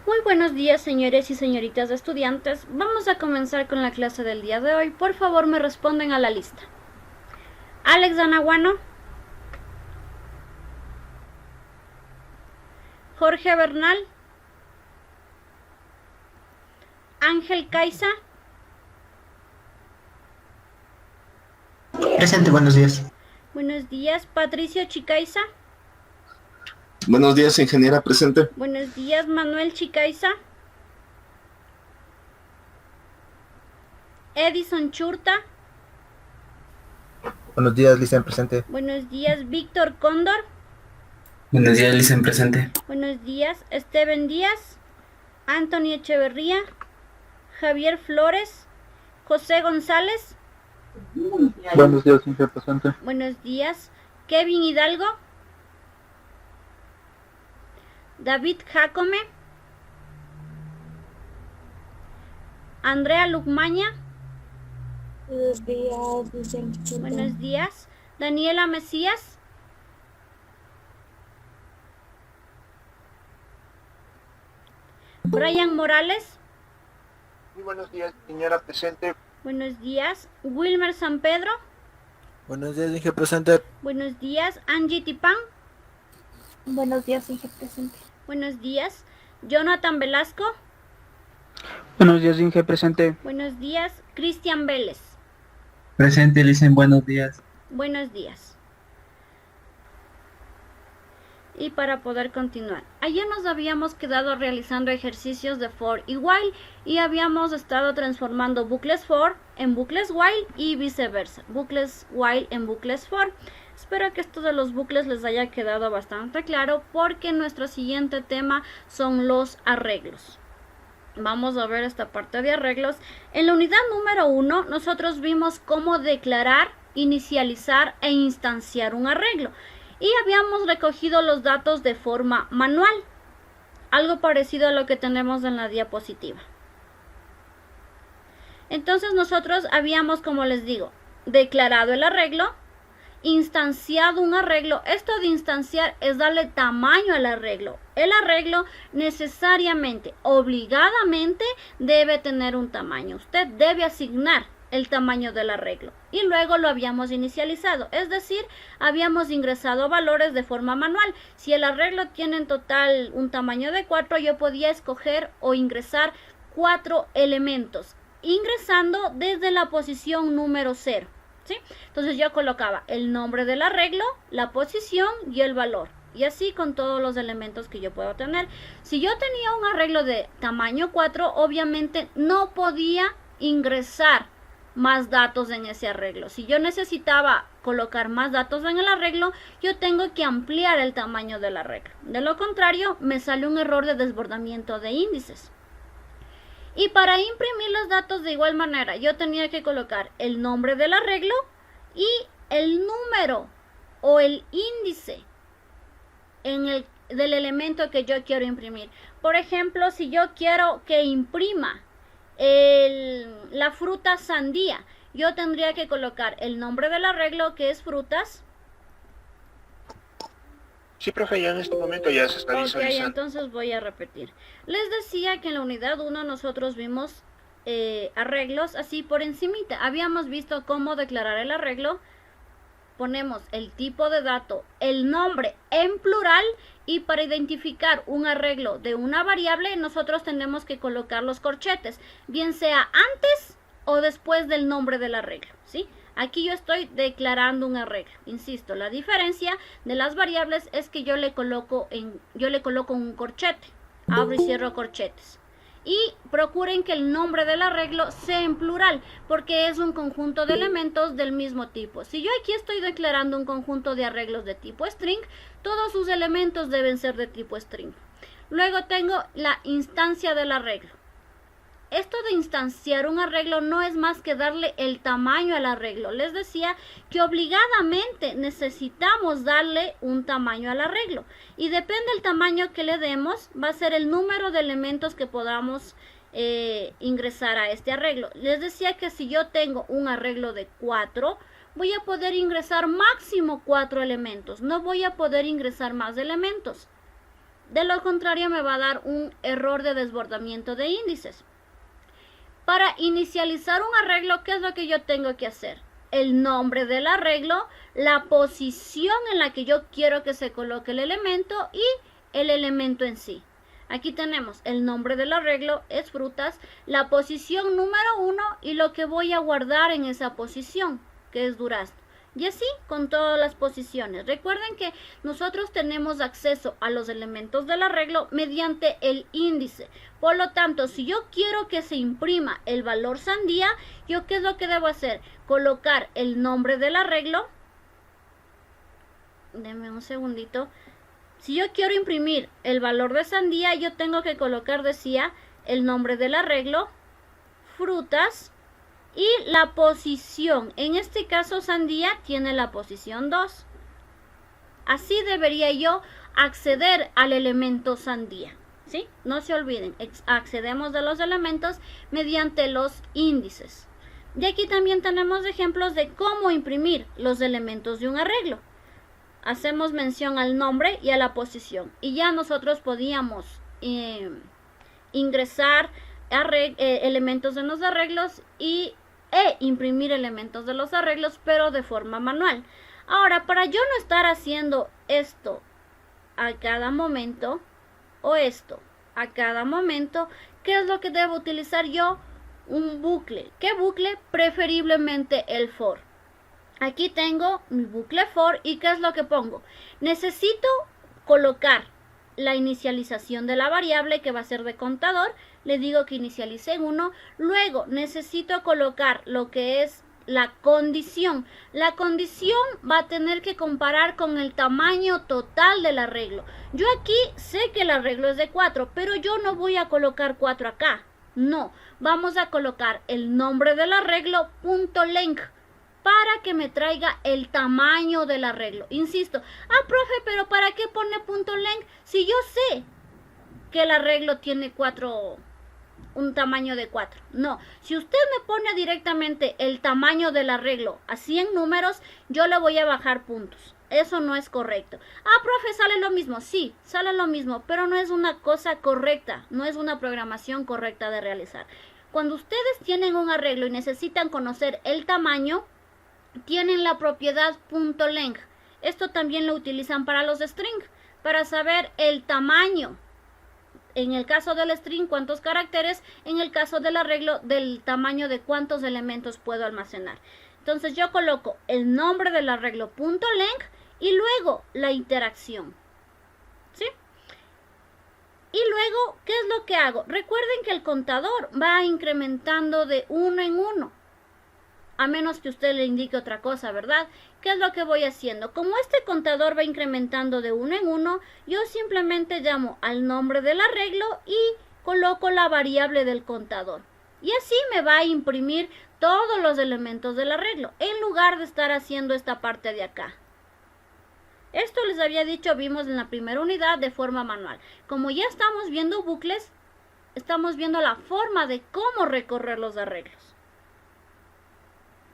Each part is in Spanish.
Muy buenos días, señores y señoritas estudiantes. Vamos a comenzar con la clase del día de hoy. Por favor, me responden a la lista. Alex Danaguano, Jorge Bernal, Ángel Caiza, Presente, buenos días. buenos días, Patricio Chicaiza, Buenos días, ingeniera presente. buenos días, Manuel Chicaiza, Edison Churta, Buenos días, Lisa, presente. buenos días, Víctor Cóndor, Buenos días, Lisa, presente. buenos días, Esteban Díaz, Anthony Echeverría, Javier Flores, José González, Buenos días, señor presente. buenos días, Kevin Hidalgo, David Jacome, Andrea Lugmaña, Buenos días, Vicente. buenos días, Daniela Mesías, Brian Morales, Muy buenos días, señora presente. buenos días, Wilmer San Pedro, Buenos días, Inge, presente. buenos días, Angie Tipán, Buenos días, Inge presente. buenos días, Jonathan Velasco, Buenos días, Inge presente. buenos días, Cristian Vélez, Presente, Lisa, buenos días. buenos días. Y para poder continuar, ayer nos habíamos quedado realizando ejercicios de for y while y habíamos estado transformando bucles for en bucles while y viceversa, bucles while en bucles for. Espero que esto de los bucles les haya quedado bastante claro porque nuestro siguiente tema son los arreglos. Vamos a ver esta parte de arreglos. En la unidad número 1 nosotros vimos cómo declarar, inicializar e instanciar un arreglo. Y habíamos recogido los datos de forma manual, algo parecido a lo que tenemos en la diapositiva. Entonces nosotros habíamos, como les digo, declarado el arreglo, instanciado un arreglo. Esto de instanciar es darle tamaño al arreglo. El arreglo necesariamente, obligadamente, debe tener un tamaño. Usted debe asignar el tamaño del arreglo y luego lo habíamos inicializado, es decir, habíamos ingresado valores de forma manual. Si el arreglo tiene en total un tamaño de 4, yo podía escoger o ingresar 4 elementos, ingresando desde la posición número 0, ¿sí? Entonces yo colocaba el nombre del arreglo, la posición y el valor, y así con todos los elementos que yo puedo tener. Si yo tenía un arreglo de tamaño 4, obviamente no podía ingresar más datos en ese arreglo. Si yo necesitaba colocar más datos en el arreglo, yo tengo que ampliar el tamaño del arreglo. De lo contrario, me sale un error de desbordamiento de índices. Y para imprimir los datos de igual manera, yo tenía que colocar el nombre del arreglo y el número o el índice del elemento que yo quiero imprimir. Por ejemplo, si yo quiero que imprima la fruta sandía, yo tendría que colocar el nombre del arreglo, que es frutas. Sí, profe, ya en este momento ya se está visualizando. Ok, entonces voy a repetir. Les decía que en la unidad 1 nosotros vimos arreglos así por encimita. Habíamos visto cómo declarar el arreglo. Ponemos el tipo de dato, el nombre en plural, y para identificar un arreglo de una variable nosotros tenemos que colocar los corchetes, bien sea antes o después del nombre del arreglo, ¿sí? Aquí yo estoy declarando un arreglo. Insisto, la diferencia de las variables es que yo le coloco un corchete, abro y cierro corchetes. Y procuren que el nombre del arreglo sea en plural, porque es un conjunto de elementos del mismo tipo. Si yo aquí estoy declarando un conjunto de arreglos de tipo string, todos sus elementos deben ser de tipo string. Luego tengo la instancia del arreglo. Esto de instanciar un arreglo no es más que darle el tamaño al arreglo. Les decía que obligadamente necesitamos darle un tamaño al arreglo. Y depende del tamaño que le demos, va a ser el número de elementos que podamos ingresar a este arreglo. Les decía que si yo tengo un arreglo de 4, voy a poder ingresar máximo 4 elementos. No voy a poder ingresar más elementos. De lo contrario me va a dar un error de desbordamiento de índices. Para inicializar un arreglo, ¿qué es lo que yo tengo que hacer? El nombre del arreglo, la posición en la que yo quiero que se coloque el elemento y el elemento en sí. Aquí tenemos el nombre del arreglo, es frutas, la posición número 1 y lo que voy a guardar en esa posición, que es durazno. Y así con todas las posiciones. Recuerden que nosotros tenemos acceso a los elementos del arreglo mediante el índice. Por lo tanto, si yo quiero que se imprima el valor sandía, ¿yo qué es lo que debo hacer? Colocar el nombre del arreglo. Denme un segundito. Si yo quiero imprimir el valor de sandía, yo tengo que colocar, decía, el nombre del arreglo, frutas y la posición. En este caso, sandía tiene la posición 2. Así debería yo acceder al elemento sandía. ¿Sí? No se olviden, accedemos de los elementos mediante los índices. Y aquí también tenemos ejemplos de cómo imprimir los elementos de un arreglo. Hacemos mención al nombre y a la posición. Y ya nosotros podíamos ingresar elementos en los arreglos e imprimir elementos de los arreglos, pero de forma manual. Ahora, para yo no estar haciendo esto a cada momento, o esto a cada momento, ¿qué es lo que debo utilizar yo? Un bucle. ¿Qué bucle? Preferiblemente el for. Aquí tengo mi bucle for y ¿qué es lo que pongo? Necesito colocar la inicialización de la variable que va a ser de contador. Le digo que inicialice en 1. Luego necesito colocar lo que es la condición. La condición va a tener que comparar con el tamaño total del arreglo. Yo aquí sé que el arreglo es de 4, pero yo no voy a colocar 4 acá. No, vamos a colocar el nombre del arreglo .length para que me traiga el tamaño del arreglo. Insisto, profe, pero ¿para qué pone .length si yo sé que el arreglo tiene un tamaño de 4? No, si usted me pone directamente el tamaño del arreglo así en números, yo le voy a bajar puntos. Eso no es correcto. Profe, ¿sale lo mismo? Sí, sale lo mismo, pero no es una cosa correcta, no es una programación correcta de realizar. Cuando ustedes tienen un arreglo y necesitan conocer el tamaño, tienen la propiedad .length. Esto también lo utilizan para los string, para saber el tamaño. En el caso del string, cuántos caracteres. En el caso del arreglo, del tamaño de cuántos elementos puedo almacenar. Entonces yo coloco el nombre del arreglo .length y luego la interacción. ¿Sí? Y luego, ¿qué es lo que hago? Recuerden que el contador va incrementando de 1 en 1. A menos que usted le indique otra cosa, ¿verdad? ¿Qué es lo que voy haciendo? Como este contador va incrementando de 1 en 1, yo simplemente llamo al nombre del arreglo y coloco la variable del contador. Y así me va a imprimir todos los elementos del arreglo, en lugar de estar haciendo esta parte de acá. Esto les había dicho, vimos en la primera unidad de forma manual. Como ya estamos viendo bucles, estamos viendo la forma de cómo recorrer los arreglos.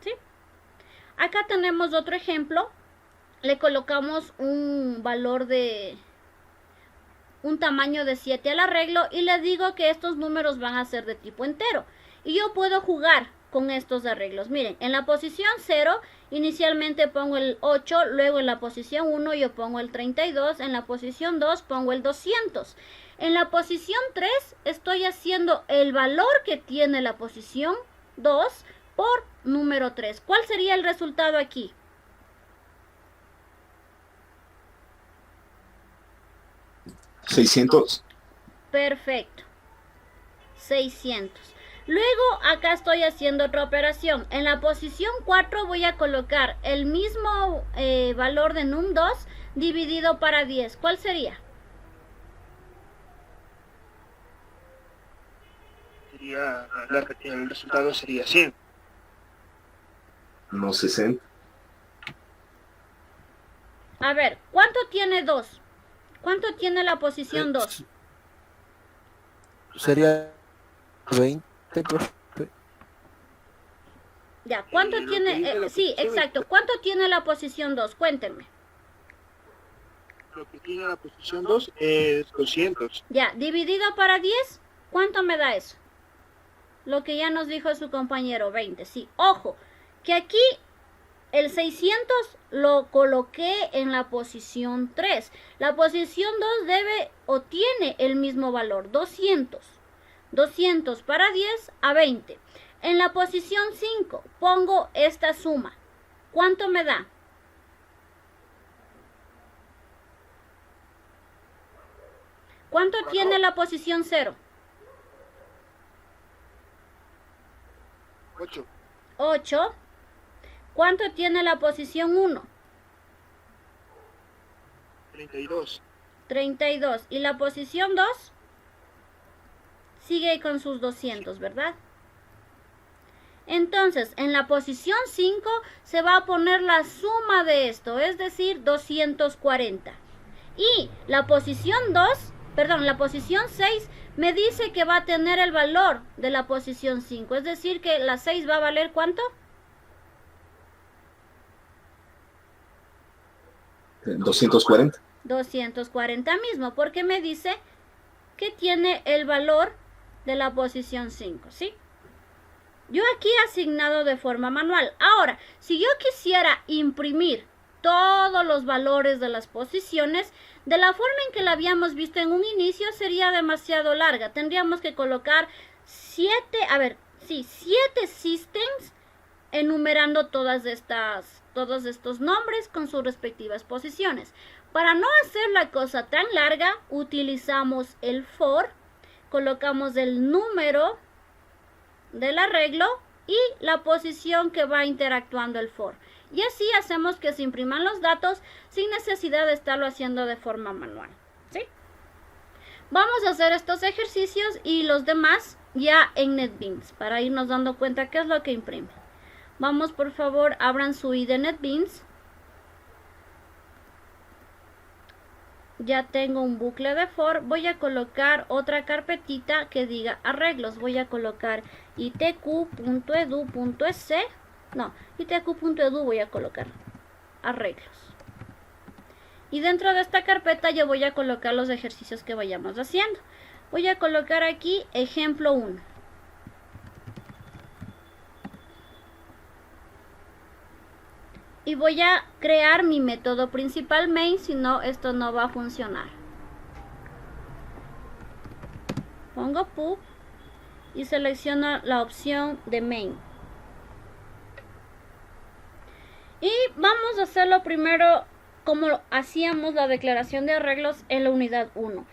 ¿Sí? Acá tenemos otro ejemplo. Le colocamos un valor de un tamaño de 7 al arreglo y le digo que estos números van a ser de tipo entero. Y yo puedo jugar con estos arreglos. Miren, en la posición 0 inicialmente pongo el 8, luego en la posición 1 yo pongo el 32, en la posición 2 pongo el 200. En la posición 3 estoy haciendo el valor que tiene la posición 2 por número 3. ¿Cuál sería el resultado aquí? ¿600? Perfecto. 600. Luego acá estoy haciendo otra operación. En la posición 4 voy a colocar el mismo valor de num2 dividido para 10. ¿Cuál sería? El resultado sería 100. No, 60. A ver, ¿cuánto tiene 2? ¿Cuánto tiene la posición 2? Sería 20, profe. Ya, ¿cuánto tiene? Sí, exacto. ¿Cuánto tiene la posición 2? Cuéntenme. Lo que tiene la posición 2 es 200. Ya, dividido para 10, ¿cuánto me da eso? Lo que ya nos dijo su compañero, 20. Sí, ojo, que aquí el 600 lo coloqué en la posición 3. La posición 2 debe o tiene el mismo valor, 200. 200 para 10 a 20. En la posición 5 pongo esta suma. ¿Cuánto me da? ¿Cuánto tiene la posición 0? 8. 8. ¿Cuánto tiene la posición 1? 32. 32. ¿Y la posición 2? Sigue con sus 200, ¿verdad? Entonces, en la posición 5 se va a poner la suma de esto, es decir, 240. Y la posición 2, perdón, la posición 6 me dice que va a tener el valor de la posición 5, es decir, que la 6 va a valer ¿cuánto? 240. 240 mismo, porque me dice que tiene el valor de la posición 5, ¿sí? Yo aquí he asignado de forma manual. Ahora, si yo quisiera imprimir todos los valores de las posiciones, de la forma en que la habíamos visto en un inicio, sería demasiado larga. Tendríamos que colocar 7 systems enumerando todos estos nombres con sus respectivas posiciones. Para no hacer la cosa tan larga, utilizamos el for, colocamos el número del arreglo y la posición que va interactuando el for. Y así hacemos que se impriman los datos sin necesidad de estarlo haciendo de forma manual, ¿sí? Vamos a hacer estos ejercicios y los demás ya en NetBeans para irnos dando cuenta qué es lo que imprime. Vamos, por favor, abran su IDE NetBeans. Ya tengo un bucle de for. Voy a colocar otra carpetita que diga arreglos. Voy a colocar itq.edu.es. No, itq.edu voy a colocar arreglos. Y dentro de esta carpeta yo voy a colocar los ejercicios que vayamos haciendo. Voy a colocar aquí ejemplo 1. Y voy a crear mi método principal main, si no esto no va a funcionar. Pongo pub y selecciono la opción de main. Y vamos a hacerlo primero como hacíamos la declaración de arreglos en la unidad 1.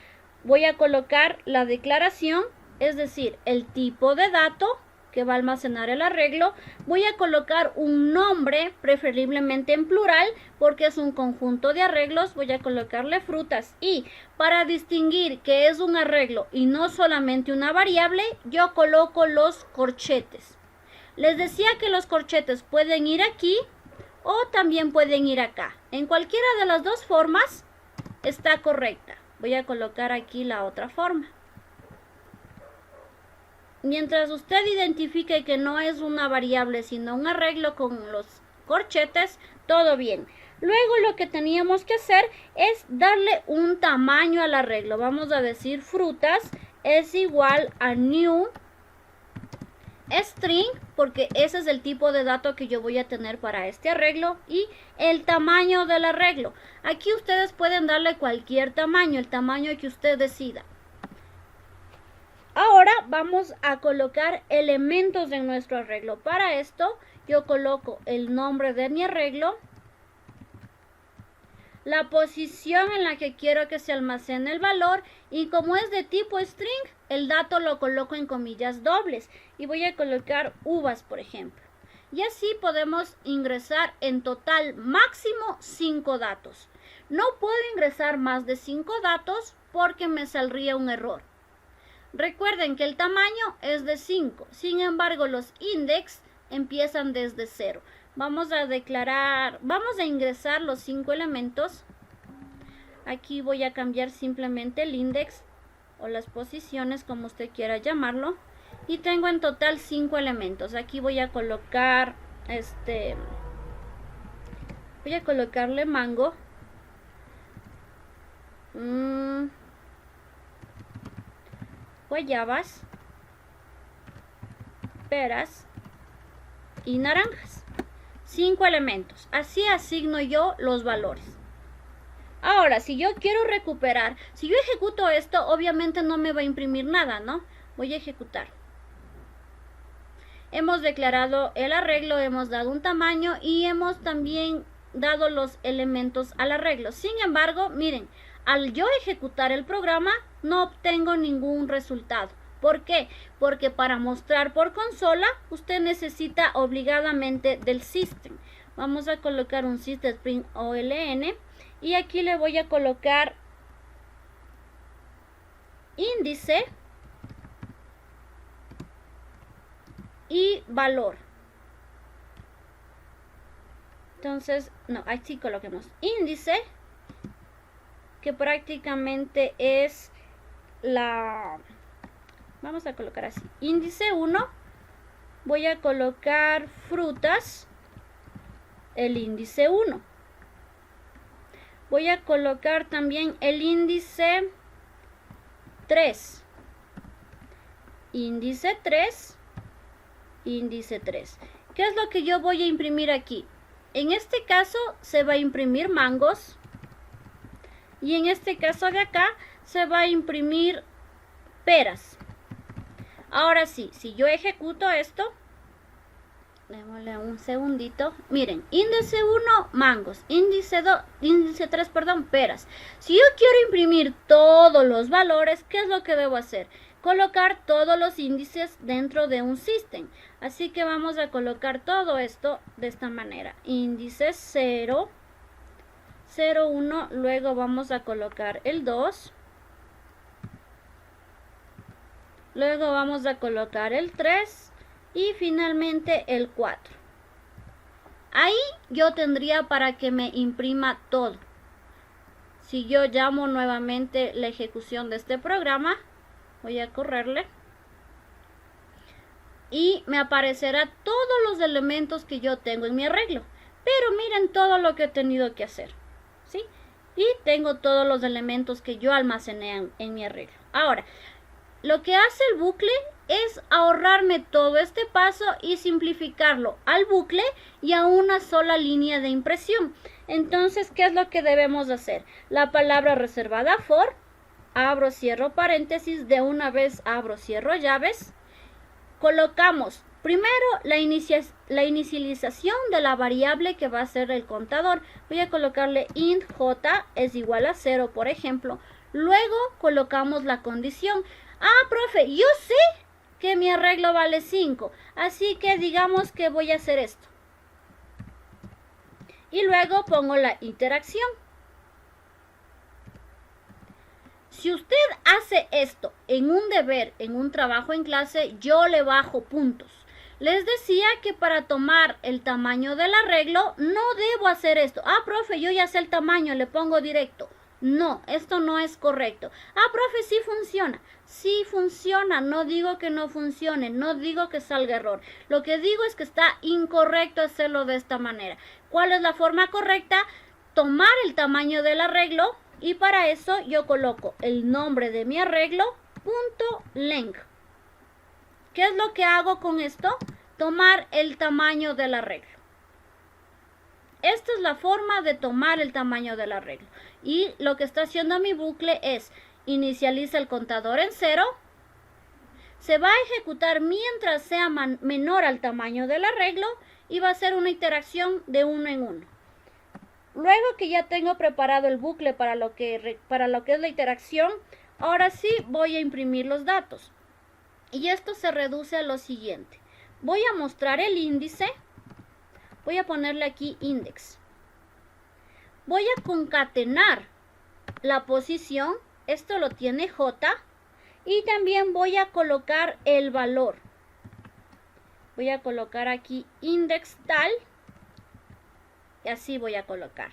Voy a colocar la declaración, es decir, el tipo de dato que va a almacenar el arreglo. Voy a colocar un nombre, preferiblemente en plural, porque es un conjunto de arreglos. Voy a colocarle frutas. Y para distinguir que es un arreglo y no solamente una variable, yo coloco los corchetes. Les decía que los corchetes pueden ir aquí o también pueden ir acá. En cualquiera de las dos formas está correcta. Voy a colocar aquí la otra forma. Mientras usted identifique que no es una variable sino un arreglo con los corchetes, todo bien. Luego lo que teníamos que hacer es darle un tamaño al arreglo. Vamos a decir frutas es igual a new string, porque ese es el tipo de dato que yo voy a tener para este arreglo, y el tamaño del arreglo. Aquí ustedes pueden darle cualquier tamaño, el tamaño que usted decida. Ahora vamos a colocar elementos en nuestro arreglo. Para esto yo coloco el nombre de mi arreglo, la posición en la que quiero que se almacene el valor, y como es de tipo string, el dato lo coloco en comillas dobles y voy a colocar uvas, por ejemplo. Y así podemos ingresar en total máximo 5 datos. No puedo ingresar más de 5 datos porque me saldría un error. Recuerden que el tamaño es de 5, sin embargo los index empiezan desde 0. Vamos a ingresar los 5 elementos. Aquí voy a cambiar simplemente el index o las posiciones, como usted quiera llamarlo. Y tengo en total 5 elementos. Aquí voy a colocar voy a colocarle mango. guayabas, peras y naranjas. 5 elementos. Así asigno yo los valores. Ahora, si yo quiero recuperar, si yo ejecuto esto, obviamente no me va a imprimir nada, ¿no? Voy a ejecutar. Hemos declarado el arreglo, hemos dado un tamaño y hemos también dado los elementos al arreglo. Sin embargo, miren, al yo ejecutar el programa no obtengo ningún resultado. ¿Por qué? Porque para mostrar por consola usted necesita obligadamente del system. Vamos a colocar un system.oln y aquí le voy a colocar índice y valor. Entonces, no, aquí coloquemos índice, que prácticamente es la... Vamos a colocar así, índice 1. Voy a colocar frutas, el índice 1. Voy a colocar también el índice 3. Índice 3. Índice 3. ¿Qué es lo que yo voy a imprimir aquí? En este caso se va a imprimir mangos. Y en este caso de acá se va a imprimir peras. Ahora sí, si yo ejecuto esto, démosle un segundito. Miren, índice 1, mangos. Índice 2, índice 3, perdón, peras. Si yo quiero imprimir todos los valores, ¿qué es lo que debo hacer? Colocar todos los índices dentro de un system. Así que vamos a colocar todo esto de esta manera. Índice 0, 0, 1, luego vamos a colocar el 2. Luego vamos a colocar el 3 y finalmente el 4. Ahí yo tendría para que me imprima todo. Si yo llamo nuevamente la ejecución de este programa, voy a correrle. Y me aparecerá todos los elementos que yo tengo en mi arreglo. Pero miren todo lo que he tenido que hacer, ¿sí? Y tengo todos los elementos que yo almacené en mi arreglo. Ahora, lo que hace el bucle es ahorrarme todo este paso y simplificarlo al bucle y a una sola línea de impresión. Entonces, ¿qué es lo que debemos hacer? La palabra reservada for, abro, cierro paréntesis, de una vez abro, cierro llaves. Colocamos primero la inicialización de la variable que va a ser el contador. Voy a colocarle int j es igual a 0, por ejemplo. Luego colocamos la condición. Ah, profe, yo sé que mi arreglo vale 5, así que digamos que voy a hacer esto. Y luego pongo la interacción. Si usted hace esto en un deber, en un trabajo en clase, yo le bajo puntos. Les decía que para tomar el tamaño del arreglo no debo hacer esto. Ah, profe, yo ya sé el tamaño, le pongo directo. No, esto no es correcto. Ah, profe, sí funciona. Sí funciona, no digo que no funcione, no digo que salga error. Lo que digo es que está incorrecto hacerlo de esta manera. ¿Cuál es la forma correcta? Tomar el tamaño del arreglo y para eso yo coloco el nombre de mi arreglo, .length. ¿Qué es lo que hago con esto? Tomar el tamaño del arreglo. Esta es la forma de tomar el tamaño del arreglo. Y lo que está haciendo mi bucle es inicializa el contador en 0. Se va a ejecutar mientras sea menor al tamaño del arreglo y va a ser una iteración de 1 en 1. Luego que ya tengo preparado el bucle para lo que es la iteración, ahora sí voy a imprimir los datos. Y esto se reduce a lo siguiente. Voy a mostrar el índice. Voy a ponerle aquí index. Voy a concatenar la posición. Esto lo tiene J. Y también voy a colocar el valor. Voy a colocar aquí index tal. Y así voy a colocar.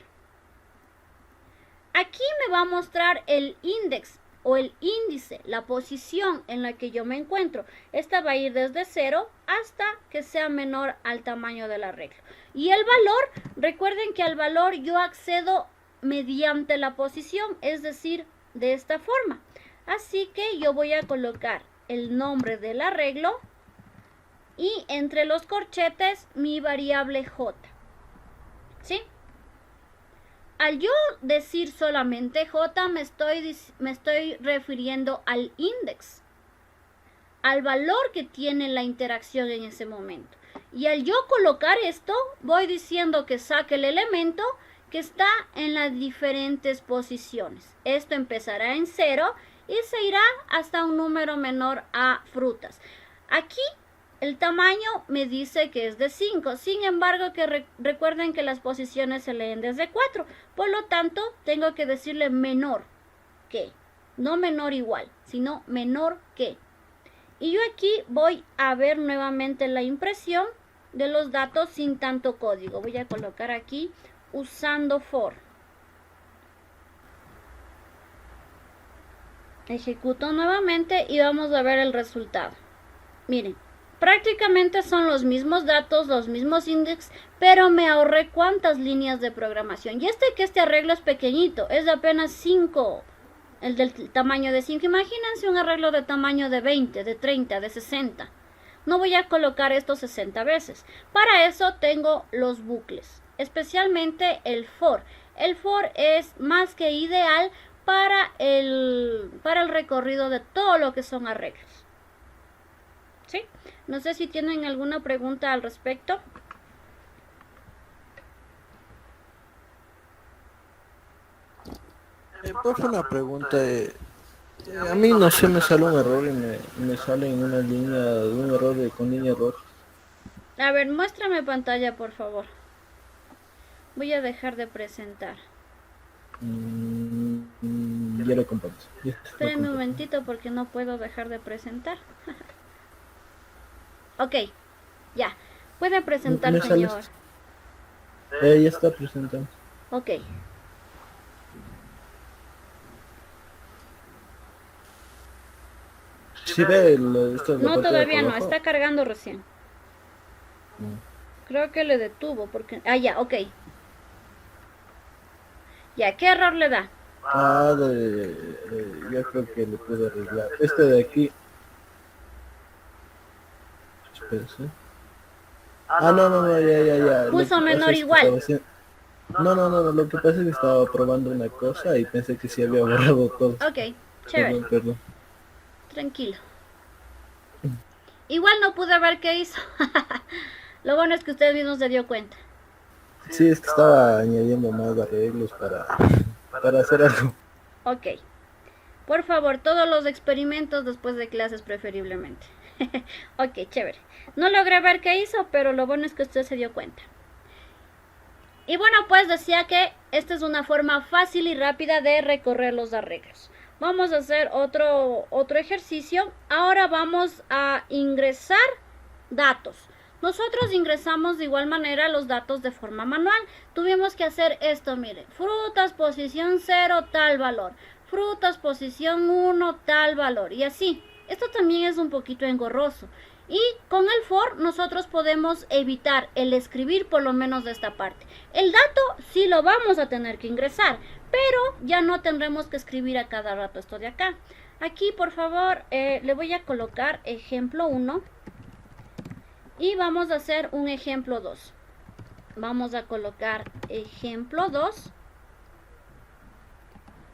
Aquí me va a mostrar el index o el índice, la posición en la que yo me encuentro. Esta va a ir desde 0 hasta que sea menor al tamaño del arreglo. Y el valor, recuerden que al valor yo accedo mediante la posición, es decir, de esta forma. Así que yo voy a colocar el nombre del arreglo y entre los corchetes mi variable j. ¿Sí? Al yo decir solamente j me estoy refiriendo al index, al valor que tiene la interacción en ese momento. Y al yo colocar esto, voy diciendo que saque el elemento que está en las diferentes posiciones. Esto empezará en 0 y se irá hasta un número menor a frutas. Aquí el tamaño me dice que es de 5. Sin embargo, recuerden que las posiciones se leen desde 4. Por lo tanto, tengo que decirle menor que. No menor igual, sino menor que. Y yo aquí voy a ver nuevamente la impresión de los datos sin tanto código. Voy a colocar aquí usando for. Ejecuto nuevamente y vamos a ver el resultado. Miren, prácticamente son los mismos datos, los mismos índices, pero me ahorré cuántas líneas de programación. Y este arreglo es pequeñito, es de apenas 5. El del tamaño de 5, imagínense un arreglo de tamaño de 20, de 30, de 60. No voy a colocar esto 60 veces. Para eso tengo los bucles, especialmente el for. El for es más que ideal para el recorrido de todo lo que son arreglos. ¿Sí? No sé si tienen alguna pregunta al respecto. Por una pregunta, a mí no sé, me sale un error y me sale en una línea de un error con línea roja. A ver, muéstrame pantalla, por favor. Voy a dejar de presentar. Ya lo comparto. Espérenme un momentito porque no puedo dejar de presentar. Ok, ya. Puede presentar, ¿Me sale señor. esto? Ya está presentando. Ok. ¿Sí ve esto de la No, parte de todavía no, abajo? está cargando recién. Creo que le detuvo porque... Ah, ya, ok. Ya, ¿qué error le da? Yo creo que le puedo arreglar. Este de aquí. Espérense. No, ya. Puso Lo que menor pasa es que igual. estaba haciendo- No, lo que pasa es que estaba probando una cosa y pensé que sí había borrado todo. Ok, chévere, Perdón. tranquilo. Igual no pude ver qué hizo. Lo bueno es que usted mismo se dio cuenta. Sí, es que estaba añadiendo más arreglos para hacer algo. Ok. Por favor, todos los experimentos después de clases preferiblemente. Ok, chévere. No logré ver qué hizo, pero lo bueno es que usted se dio cuenta. Y bueno, pues decía que esta es una forma fácil y rápida de recorrer los arreglos. Vamos a hacer otro ejercicio. Ahora vamos a ingresar datos. Nosotros ingresamos de igual manera los datos de forma manual. Tuvimos que hacer esto, mire. Frutas, posición 0, tal valor. Frutas, posición 1, tal valor. Y así. Esto también es un poquito engorroso. Y con el for nosotros podemos evitar el escribir por lo menos de esta parte. El dato sí lo vamos a tener que ingresar, pero ya no tendremos que escribir a cada rato esto de acá. Aquí, por favor, le voy a colocar ejemplo 1 y vamos a hacer un ejemplo 2. Vamos a colocar ejemplo 2.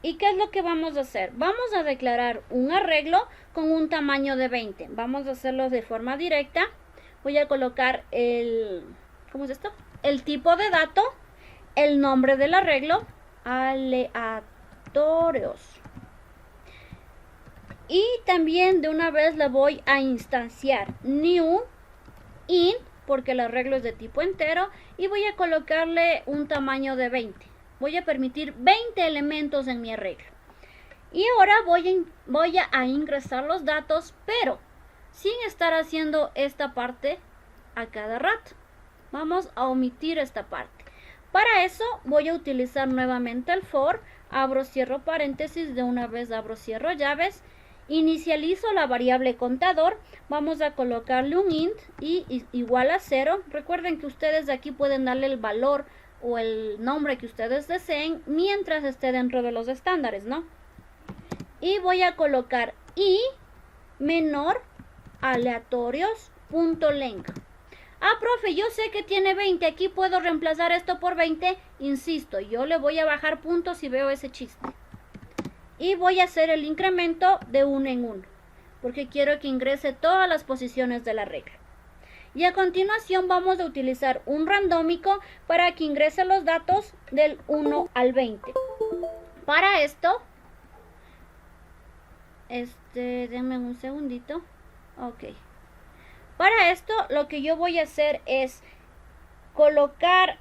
¿Y qué es lo que vamos a hacer? Vamos a declarar un arreglo con un tamaño de 20. Vamos a hacerlo de forma directa. Voy a colocar ¿cómo es esto? El tipo de dato, el nombre del arreglo, aleatorios. Y también de una vez le voy a instanciar new int, porque el arreglo es de tipo entero, y voy a colocarle un tamaño de 20. Voy a permitir 20 elementos en mi arreglo. Y ahora voy a ingresar los datos, pero sin estar haciendo esta parte a cada rato. Vamos a omitir esta parte. Para eso voy a utilizar nuevamente el for. Abro, cierro paréntesis, de una vez abro, cierro llaves. Inicializo la variable contador. Vamos a colocarle un int y igual a 0. Recuerden que ustedes aquí pueden darle el valor o el nombre que ustedes deseen mientras esté dentro de los estándares, ¿no? y voy a colocar i menor aleatorios.length. Ah, profe, yo sé que tiene 20, aquí puedo reemplazar esto por 20, insisto, yo le voy a bajar puntos si veo ese chiste. Y voy a hacer el incremento de 1 en 1, porque quiero que ingrese todas las posiciones de la regla. Y a continuación vamos a utilizar un randómico para que ingrese los datos del 1 al 20. Para esto, denme un segundito. Ok. Para esto lo que yo voy a hacer es colocar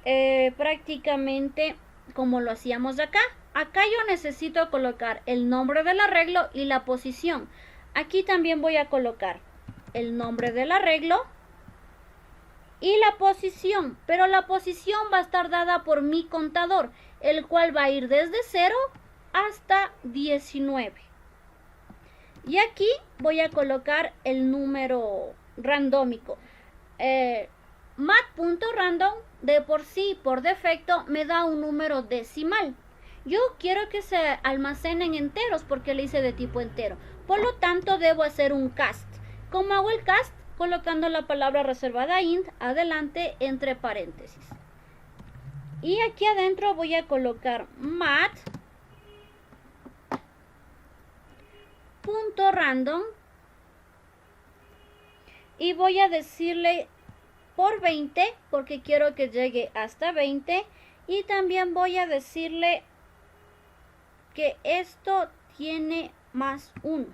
prácticamente como lo hacíamos acá. Acá yo necesito colocar el nombre del arreglo y la posición. Aquí también voy a colocar el nombre del arreglo y la posición, pero la posición va a estar dada por mi contador, el cual va a ir desde 0 hasta 19. Y aquí voy a colocar el número randómico. Mat.random de por sí, por defecto, me da un número decimal. Yo quiero que se almacenen enteros porque le hice de tipo entero. Por lo tanto, debo hacer un cast. ¿Cómo hago el cast? Colocando la palabra reservada int adelante entre paréntesis. Y aquí adentro voy a colocar mat.random y voy a decirle por 20 porque quiero que llegue hasta 20 y también voy a decirle que esto tiene más 1.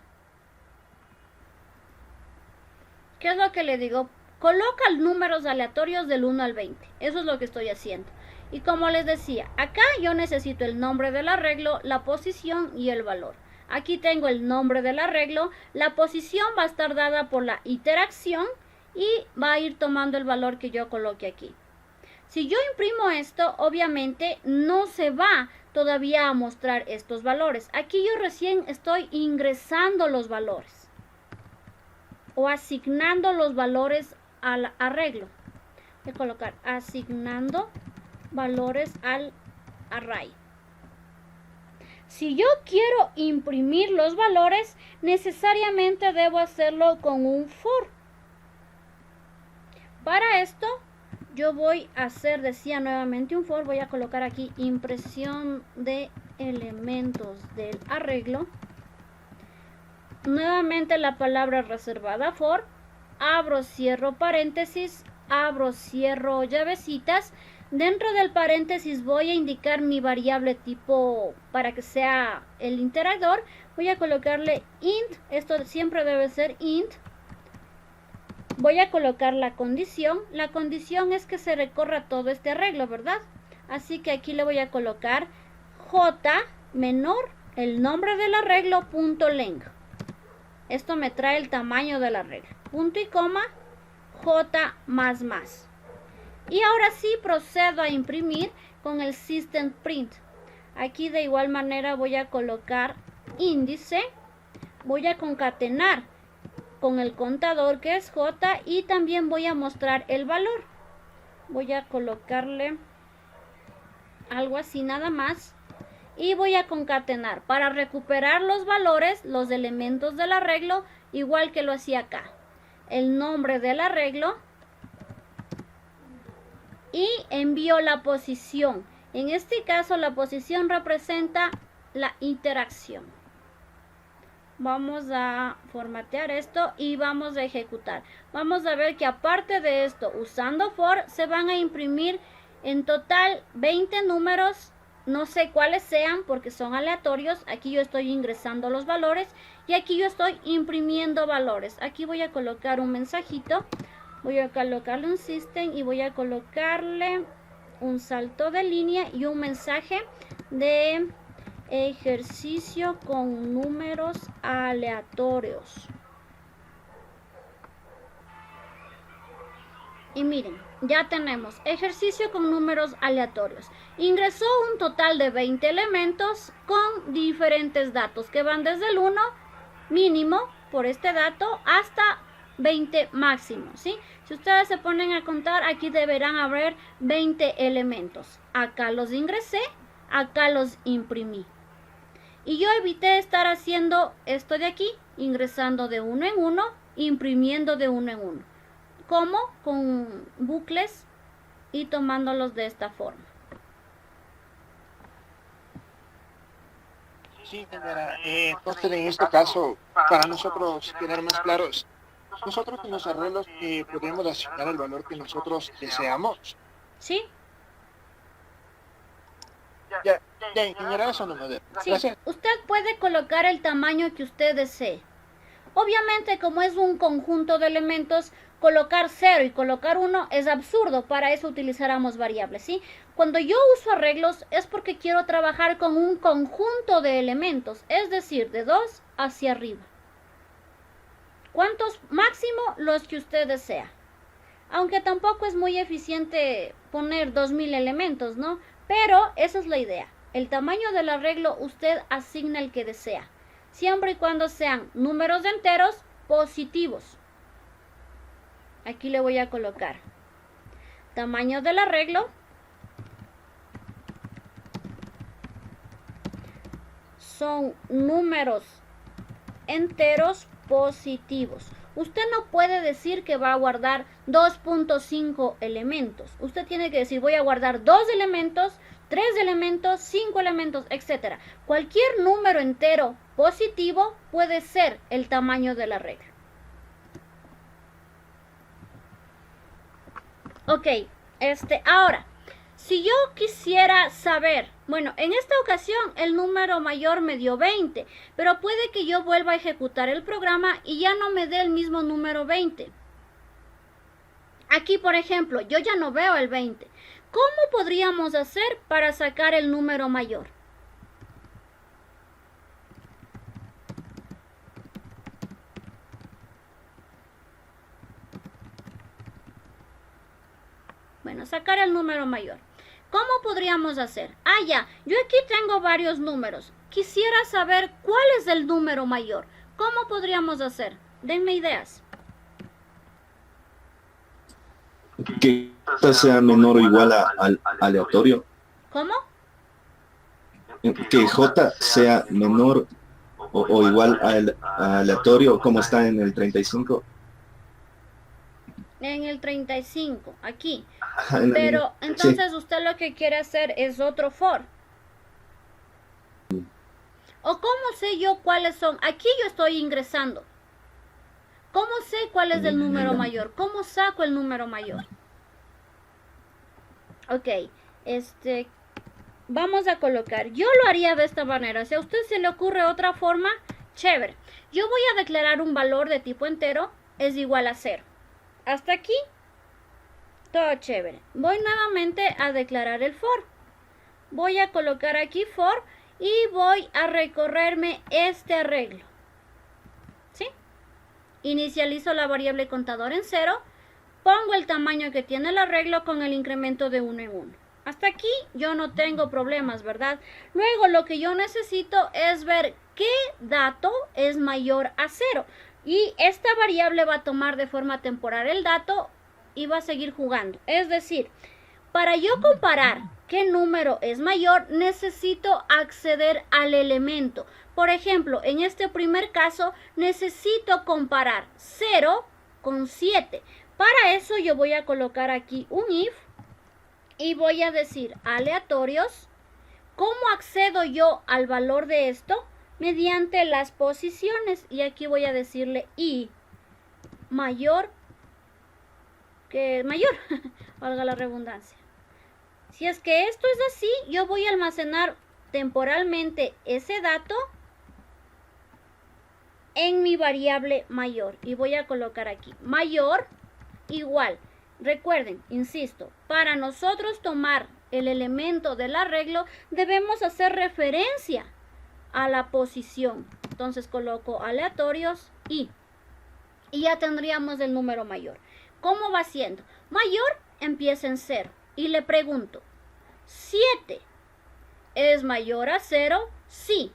¿Qué es lo que le digo? Coloca números aleatorios del 1 al 20. Eso es lo que estoy haciendo. Y como les decía, acá yo necesito el nombre del arreglo, la posición y el valor. Aquí tengo el nombre del arreglo. La posición va a estar dada por la interacción y va a ir tomando el valor que yo coloque aquí. Si yo imprimo esto, obviamente no se va todavía a mostrar estos valores. Aquí yo recién estoy ingresando los valores o asignando los valores al arreglo. Voy a colocar asignando valores al array. Si yo quiero imprimir los valores, necesariamente debo hacerlo con un for. Para esto, yo voy a hacer, decía nuevamente un for, voy a colocar aquí impresión de elementos del arreglo. Nuevamente la palabra reservada for, abro, cierro paréntesis, abro, cierro llavecitas. Dentro del paréntesis voy a indicar mi variable tipo para que sea el iterador. Voy a colocarle int, esto siempre debe ser int. Voy a colocar la condición. La condición es que se recorra todo este arreglo, ¿verdad? Así que aquí le voy a colocar j menor el nombre del arreglo punto length. Esto me trae el tamaño del arreglo. Punto y coma j más más. Y ahora sí procedo a imprimir con el system print. Aquí de igual manera voy a colocar índice. Voy a concatenar con el contador que es j y también voy a mostrar el valor. Voy a colocarle algo así nada más. Y voy a concatenar para recuperar los valores, los elementos del arreglo, igual que lo hacía acá. El nombre del arreglo. Y envío la posición. En este caso la posición representa la interacción. Vamos a formatear esto y vamos a ejecutar. Vamos a ver que aparte de esto, usando for, se van a imprimir en total 20 números. No sé cuáles sean porque son aleatorios. Aquí yo estoy ingresando los valores y aquí yo estoy imprimiendo valores. Aquí voy a colocar un mensajito. Voy a colocarle un system y voy a colocarle un salto de línea y un mensaje de ejercicio con números aleatorios. Y miren, ya tenemos ejercicio con números aleatorios. Ingresó un total de 20 elementos con diferentes datos que van desde el 1 mínimo por este dato hasta 20 máximo, ¿sí? Si ustedes se ponen a contar, aquí deberán haber 20 elementos. Acá los ingresé, acá los imprimí. Y yo evité estar haciendo esto de aquí, ingresando de uno en uno, imprimiendo de uno en uno. ¿Cómo? Con bucles y tomándolos de esta forma. Sí, ingeniera. Entonces, en este caso, para nosotros quedar más claros, nosotros en los arreglos podemos asignar el valor que nosotros deseamos. ¿Sí? Ya, ingeniera, eso no me da. Sí, Gracias. usted puede colocar el tamaño que usted desee. Obviamente, como es un conjunto de elementos, colocar 0 y colocar 1 es absurdo. Para eso utilizáramos variables, ¿sí? Cuando yo uso arreglos es porque quiero trabajar con un conjunto de elementos, es decir, de 2 hacia arriba. ¿Cuántos? Máximo los que usted desea. Aunque tampoco es muy eficiente poner 2000 elementos, ¿no? Pero esa es la idea. El tamaño del arreglo usted asigna el que desea, siempre y cuando sean números enteros positivos. Aquí le voy a colocar tamaño del arreglo son números enteros positivos. Usted no puede decir que va a guardar 2.5 elementos. Usted tiene que decir voy a guardar 2 elementos, 3 elementos, 5 elementos, etc. Cualquier número entero positivo puede ser el tamaño del arreglo. Ok, ahora, si yo quisiera saber, bueno, en esta ocasión el número mayor me dio 20, pero puede que yo vuelva a ejecutar el programa y ya no me dé el mismo número 20. Aquí, por ejemplo, yo ya no veo el 20. ¿Cómo podríamos hacer para sacar el número mayor? Bueno, sacar el número mayor. ¿Cómo podríamos hacer? Ah, ya, yo aquí tengo varios números. Quisiera saber cuál es el número mayor. ¿Cómo podríamos hacer? Denme ideas. Que J sea menor o igual al aleatorio. ¿Cómo? Que J sea menor o igual al aleatorio, como está en el 35. En el 35, aquí. Ajá, Pero sí. entonces usted lo que quiere hacer es otro for. ¿O cómo sé yo cuáles son? Aquí yo estoy ingresando. ¿Cómo sé cuál es el número mayor? ¿Cómo saco el número mayor? Ok, vamos a colocar. Yo lo haría de esta manera. Si a usted se le ocurre otra forma, chévere. Yo voy a declarar un valor de tipo entero, es igual a 0. Hasta aquí, todo chévere. Voy nuevamente a declarar el for. Voy a colocar aquí for y voy a recorrerme este arreglo. ¿Sí? Inicializo la variable contador en 0. Pongo el tamaño que tiene el arreglo con el incremento de 1 en 1. Hasta aquí yo no tengo problemas, ¿verdad? Luego lo que yo necesito es ver qué dato es mayor a 0. Y esta variable va a tomar de forma temporal el dato y va a seguir jugando. Es decir, para yo comparar qué número es mayor, necesito acceder al elemento. Por ejemplo, en este primer caso, necesito comparar 0 con 7. Para eso yo voy a colocar aquí un if y voy a decir aleatorios. ¿Cómo accedo yo al valor de esto? Mediante las posiciones, y aquí voy a decirle y mayor que mayor, valga la redundancia. Si es que esto es así, yo voy a almacenar temporalmente ese dato en mi variable mayor y voy a colocar aquí mayor igual. Recuerden, insisto, para nosotros tomar el elemento del arreglo debemos hacer referencia a la posición. Entonces coloco aleatorios y ya tendríamos el número mayor. ¿Cómo va siendo? Mayor empieza en 0 y le pregunto, ¿7 es mayor a 0? Sí.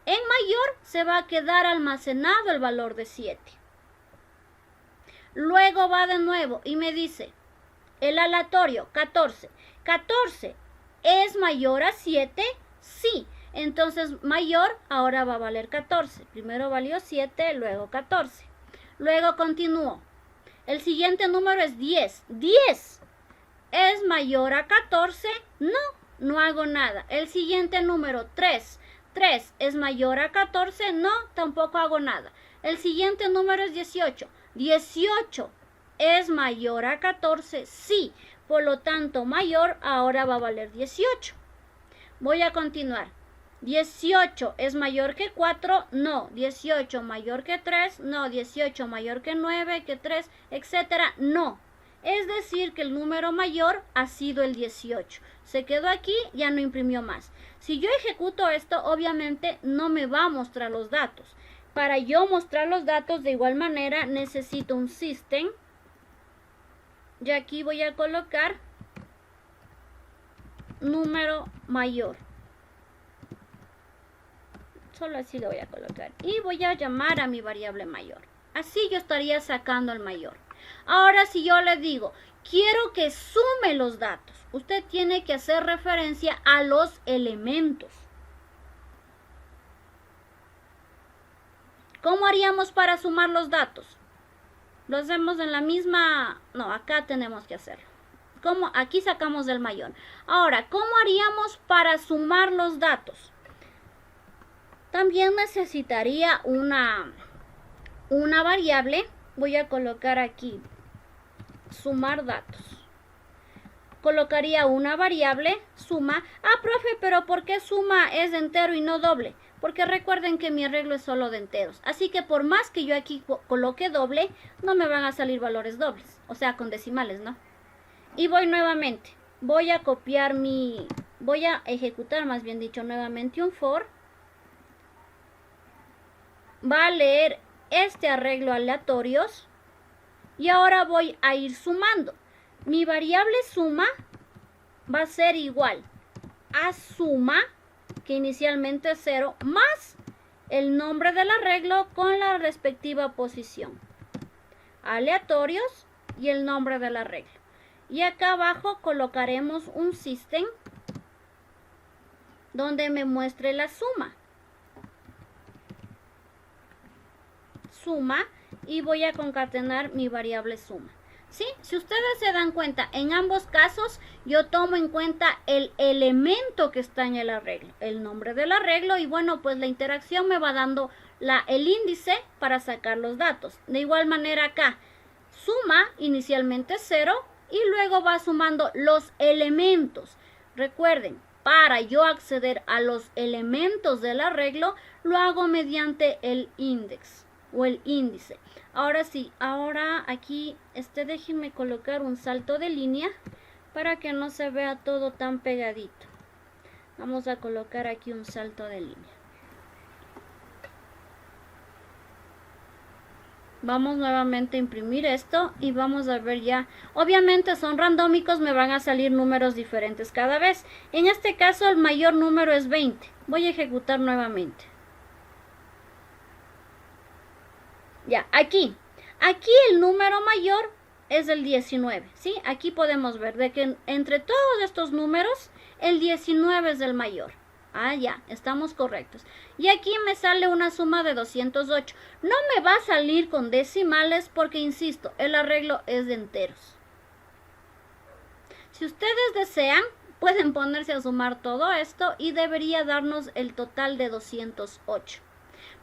En mayor se va a quedar almacenado el valor de 7. Luego va de nuevo y me dice, el aleatorio 14. ¿14 es mayor a 7? Sí. Entonces mayor ahora va a valer 14. Primero valió 7, luego 14. Luego continúo. El siguiente número es 10. 10 es mayor a 14. No hago nada. El siguiente número 3. 3 es mayor a 14. No, tampoco hago nada. El siguiente número es 18. 18 es mayor a 14. Sí. Por lo tanto, mayor ahora va a valer 18. Voy a continuar. 18 es mayor que 4, no. 18 mayor que 3, no. 18 mayor que 9, que 3, etcétera, no. Es decir, que el número mayor ha sido el 18. Se quedó aquí, ya no imprimió más. Si yo ejecuto esto, obviamente no me va a mostrar los datos. Para yo mostrar los datos de igual manera, necesito un system. Y aquí voy a colocar número mayor. Solo así lo voy a colocar. Y voy a llamar a mi variable mayor. Así yo estaría sacando al mayor. Ahora si yo le digo, quiero que sume los datos, usted tiene que hacer referencia a los elementos. ¿Cómo haríamos para sumar los datos? Lo hacemos en la misma... No, acá tenemos que hacerlo. ¿Cómo? Aquí sacamos del mayor. Ahora, ¿cómo haríamos para sumar los datos? También necesitaría una variable. Voy a colocar aquí sumar datos. Colocaría una variable suma. Ah, profe, pero ¿por qué suma es de entero y no doble? Porque recuerden que mi arreglo es solo de enteros. Así que por más que yo aquí coloque doble, no me van a salir valores dobles. O sea, con decimales, ¿no? Y voy nuevamente. Voy a copiar voy a ejecutar, más bien dicho, nuevamente un for. Va a leer este arreglo aleatorios. Y ahora voy a ir sumando. Mi variable suma va a ser igual a suma, que inicialmente es 0, más el nombre del arreglo con la respectiva posición. Aleatorios y el nombre del arreglo. Y acá abajo colocaremos un system donde me muestre la suma. Suma. Y voy a concatenar mi variable suma. ¿Sí? Si ustedes se dan cuenta, en ambos casos yo tomo en cuenta el elemento que está en el arreglo, el nombre del arreglo, y bueno, pues la interacción me va dando el índice para sacar los datos. De igual manera acá, suma inicialmente 0 y luego va sumando los elementos. Recuerden, para yo acceder a los elementos del arreglo, lo hago mediante el index o el índice. Ahora sí, ahora aquí, déjenme colocar un salto de línea para que no se vea todo tan pegadito. Vamos a colocar aquí un salto de línea. Vamos nuevamente a imprimir esto y vamos a ver ya. Obviamente son randómicos, me van a salir números diferentes cada vez. En este caso el mayor número es 20. Voy a ejecutar nuevamente. Ya, aquí el número mayor es el 19, ¿sí? Aquí podemos ver de que entre todos estos números, el 19 es el mayor. Ah, ya, estamos correctos. Y aquí me sale una suma de 208. No me va a salir con decimales porque, insisto, el arreglo es de enteros. Si ustedes desean, pueden ponerse a sumar todo esto y debería darnos el total de 208.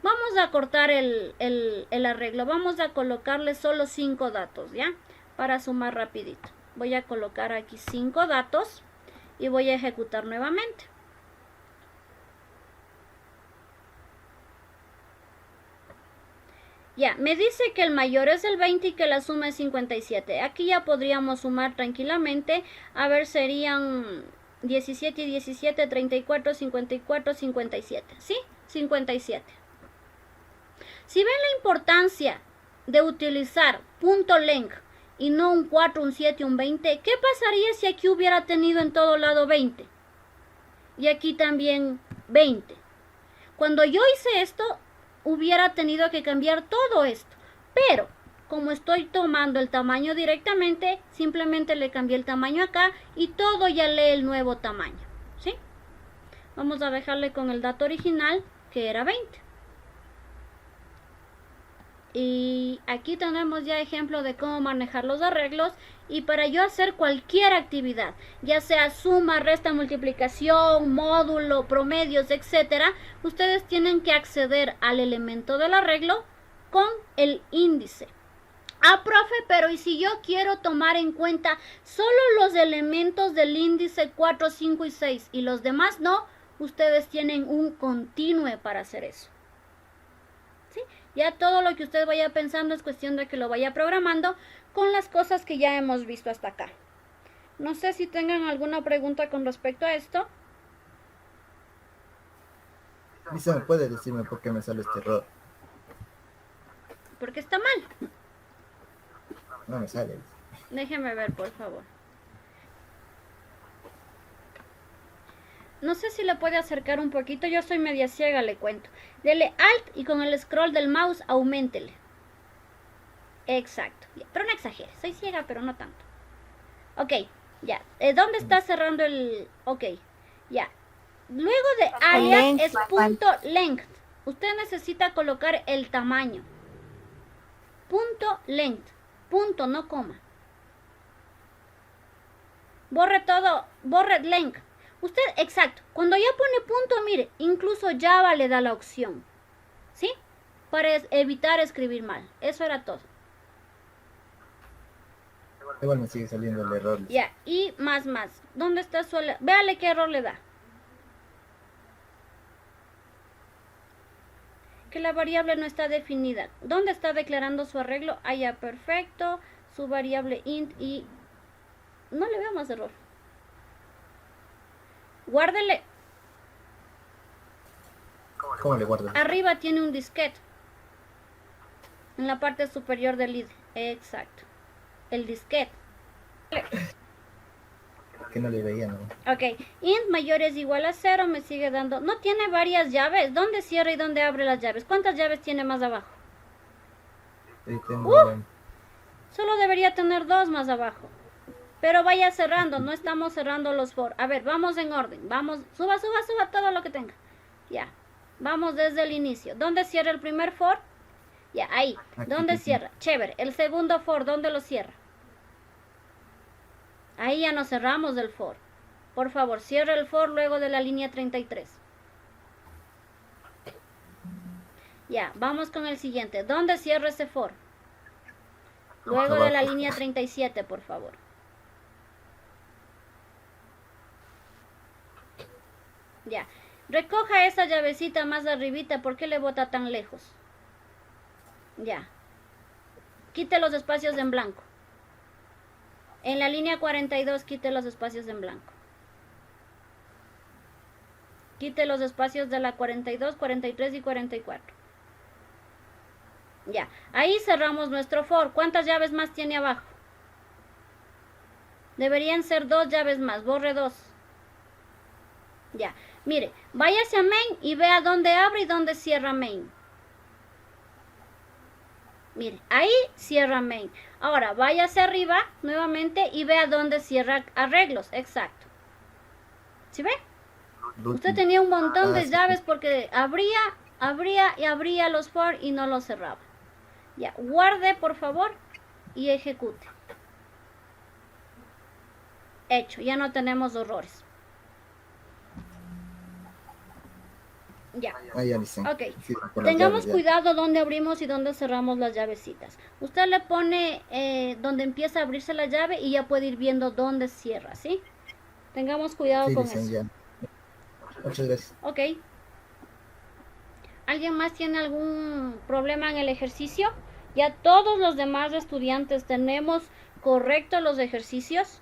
Vamos a cortar el arreglo. Vamos a colocarle solo 5 datos, ¿ya? Para sumar rapidito. Voy a colocar aquí 5 datos y voy a ejecutar nuevamente. Ya, me dice que el mayor es el 20 y que la suma es 57. Aquí ya podríamos sumar tranquilamente. A ver, serían 17 y 17, 34, 54, 57. ¿Sí? 57. Si ven la importancia de utilizar punto length y no un 4, un 7, un 20, ¿qué pasaría si aquí hubiera tenido en todo lado 20? Y aquí también 20. Cuando yo hice esto, hubiera tenido que cambiar todo esto. Pero, como estoy tomando el tamaño directamente, simplemente le cambié el tamaño acá y todo ya lee el nuevo tamaño. ¿Sí? Vamos a dejarle con el dato original, que era 20. Y aquí tenemos ya ejemplo de cómo manejar los arreglos. Y para yo hacer cualquier actividad, ya sea suma, resta, multiplicación, módulo, promedios, etcétera, ustedes tienen que acceder al elemento del arreglo con el índice. Ah, profe, pero ¿y si yo quiero tomar en cuenta solo los elementos del índice 4, 5 y 6 y los demás no? Ustedes tienen un continue para hacer eso. ¿Sí? Ya todo lo que usted vaya pensando es cuestión de que lo vaya programando con las cosas que ya hemos visto hasta acá. No sé si tengan alguna pregunta con respecto a esto. Lisa, ¿me puede decirme por qué me sale este error? Porque está mal. No me sale. Déjeme ver, por favor. No sé si le puede acercar un poquito. Yo soy media ciega, le cuento. Dele Alt y con el scroll del mouse auméntele. Exacto. Pero no exagere. Soy ciega, pero no tanto. Ok, ya. ¿Dónde está cerrando el...? Ok, ya. Luego de alias es punto length. Usted necesita colocar el tamaño. Punto length. Punto, no coma. Borre todo. Borre length. Usted, exacto. Cuando ya pone punto, mire, incluso Java le da la opción. ¿Sí? Para evitar escribir mal. Eso era todo. Igual me sigue saliendo el error. Ya, y más. ¿Dónde está su... Véale qué error le da. Que la variable no está definida. ¿Dónde está declarando su arreglo? Ah, ya, perfecto. Su variable int y... No le veo más error. Guárdele. ¿Cómo le guardo? Arriba tiene un disquete. En la parte superior del id. Exacto. El disquete. Que no le veía, ¿no? Ok. Int mayor es igual a 0. Me sigue dando... No tiene varias llaves. ¿Dónde cierra y dónde abre las llaves? ¿Cuántas llaves tiene más abajo? Sí, tengo... Solo debería tener 2 más abajo. Pero vaya cerrando, no estamos cerrando los for. A ver, vamos en orden. Vamos, suba todo lo que tenga. Ya. Vamos desde el inicio. ¿Dónde cierra el primer for? Ya, ahí. ¿Dónde cierra? Chévere. El segundo for, ¿dónde lo cierra? Ahí ya nos cerramos del for. Por favor, cierre el for luego de la línea 33. Ya, vamos con el siguiente. ¿Dónde cierra ese for? Luego de la línea 37, por favor. Ya. Recoja esa llavecita más arribita. ¿Por qué le bota tan lejos? Ya. Quite los espacios en blanco. En la línea 42 quite los espacios en blanco. Quite los espacios de la 42, 43 y 44. Ya. Ahí cerramos nuestro for. ¿Cuántas llaves más tiene abajo? Deberían ser 2 llaves más. Borre 2. Ya. Mire, váyase a main y vea dónde abre y dónde cierra main. Mire, ahí cierra main. Ahora, váyase arriba nuevamente y vea dónde cierra arreglos. Exacto. ¿Sí ve? Usted tenía un montón de llaves porque abría los for y no los cerraba. Ya, guarde por favor y ejecute. Hecho, ya no tenemos errores. Ya. Ya, Lisa. Ok. Sí, con las Tengamos llaves, ya. cuidado donde abrimos y donde cerramos las llavecitas. Usted le pone donde empieza a abrirse la llave y ya puede ir viendo dónde cierra, ¿sí? Tengamos cuidado Sí, con Lisa, eso. ya. Muchas gracias. Ok. ¿Alguien más tiene algún problema en el ejercicio? Ya todos los demás estudiantes tenemos correctos los ejercicios.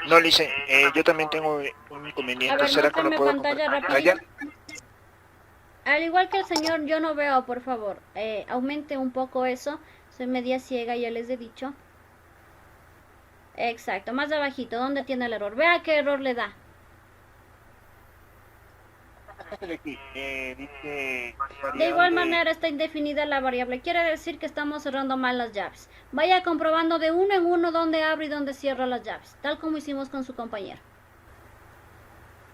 No, Lice, yo también tengo un A inconveniente. ver, ¿Será que no muéstrame puedo pantalla compartir rápido. pantalla? Al igual que el señor, yo no veo, por favor. Aumente un poco eso. Soy media ciega, ya les he dicho. Exacto, más abajito, ¿dónde tiene el error? Vea qué error le da. Aquí, dice De igual variable- manera está indefinida la variable. Quiere decir que estamos cerrando mal las llaves. Vaya comprobando de uno en uno dónde abre y dónde cierra las llaves. Tal como hicimos con su compañero.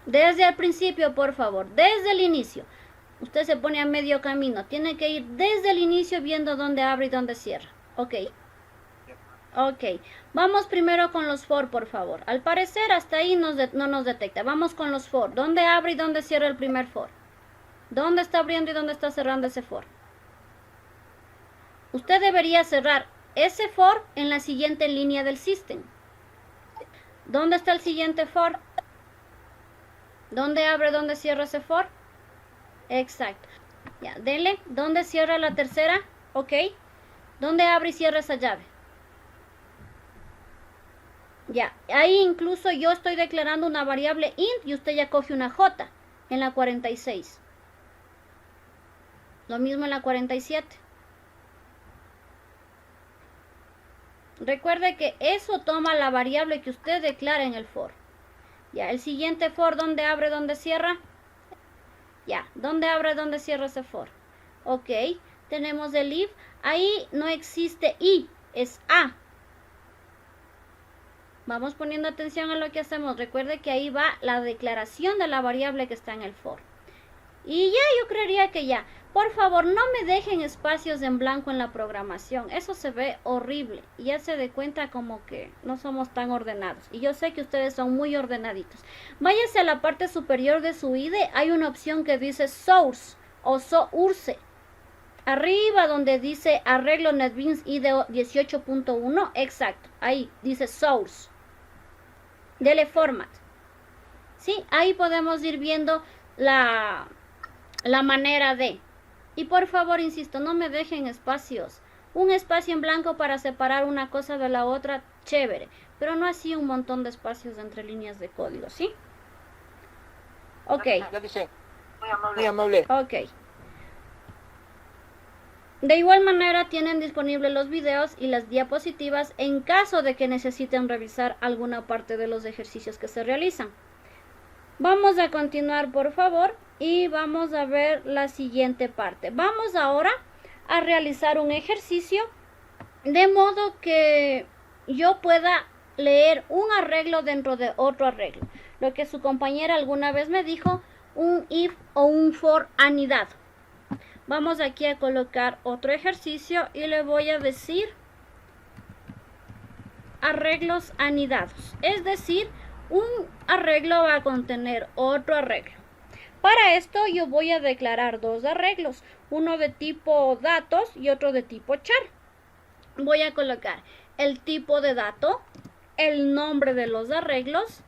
Desde el principio, por favor, desde el inicio. Usted se pone a medio camino. Tiene que ir desde el inicio viendo dónde abre y dónde cierra. Ok. Ok. Vamos primero con los for, por favor. Al parecer hasta ahí no nos detecta. Vamos con los for. ¿Dónde abre y dónde cierra el primer for? ¿Dónde está abriendo y dónde está cerrando ese for? Usted debería cerrar ese for en la siguiente línea del system. ¿Dónde está el siguiente for? ¿Dónde abre, dónde cierra ese for? Exacto. Ya, dele. ¿Dónde cierra la tercera? Ok. ¿Dónde abre y cierra esa llave? Ya, ahí incluso yo estoy declarando una variable int y usted ya coge una j en la 46. Lo mismo en la 47. Recuerde que eso toma la variable que usted declara en el for. Ya, el siguiente for, ¿dónde abre, dónde cierra? Ya, ¿dónde abre, dónde cierra ese for? Ok, tenemos el if. Ahí no existe i, es a. Vamos poniendo atención a lo que hacemos. Recuerde que ahí va la declaración de la variable que está en el for. Y ya, yo creería que ya. Por favor, no me dejen espacios en blanco en la programación. Eso se ve horrible. Y ya se dé cuenta como que no somos tan ordenados. Y yo sé que ustedes son muy ordenaditos. Váyase a la parte superior de su IDE. Hay una opción que dice Source o Source. Arriba donde dice arreglo NetBeans IDE 18.1. Exacto. Ahí dice Source. Dele Format. ¿Sí? Ahí podemos ir viendo la manera de. Y por favor, insisto, no me dejen espacios. Un espacio en blanco para separar una cosa de la otra, chévere. Pero no así un montón de espacios entre líneas de código, ¿sí? Ok. Ya dice. Muy amable. Ok. De igual manera tienen disponibles los videos y las diapositivas en caso de que necesiten revisar alguna parte de los ejercicios que se realizan. Vamos a continuar, por favor, y vamos a ver la siguiente parte. Vamos ahora a realizar un ejercicio de modo que yo pueda leer un arreglo dentro de otro arreglo. Lo que su compañera alguna vez me dijo, un if o un for anidado. Vamos aquí a colocar otro ejercicio y le voy a decir arreglos anidados. Es decir, un arreglo va a contener otro arreglo. Para esto yo voy a declarar dos arreglos, uno de tipo datos y otro de tipo char. Voy a colocar el tipo de dato, el nombre de los arreglos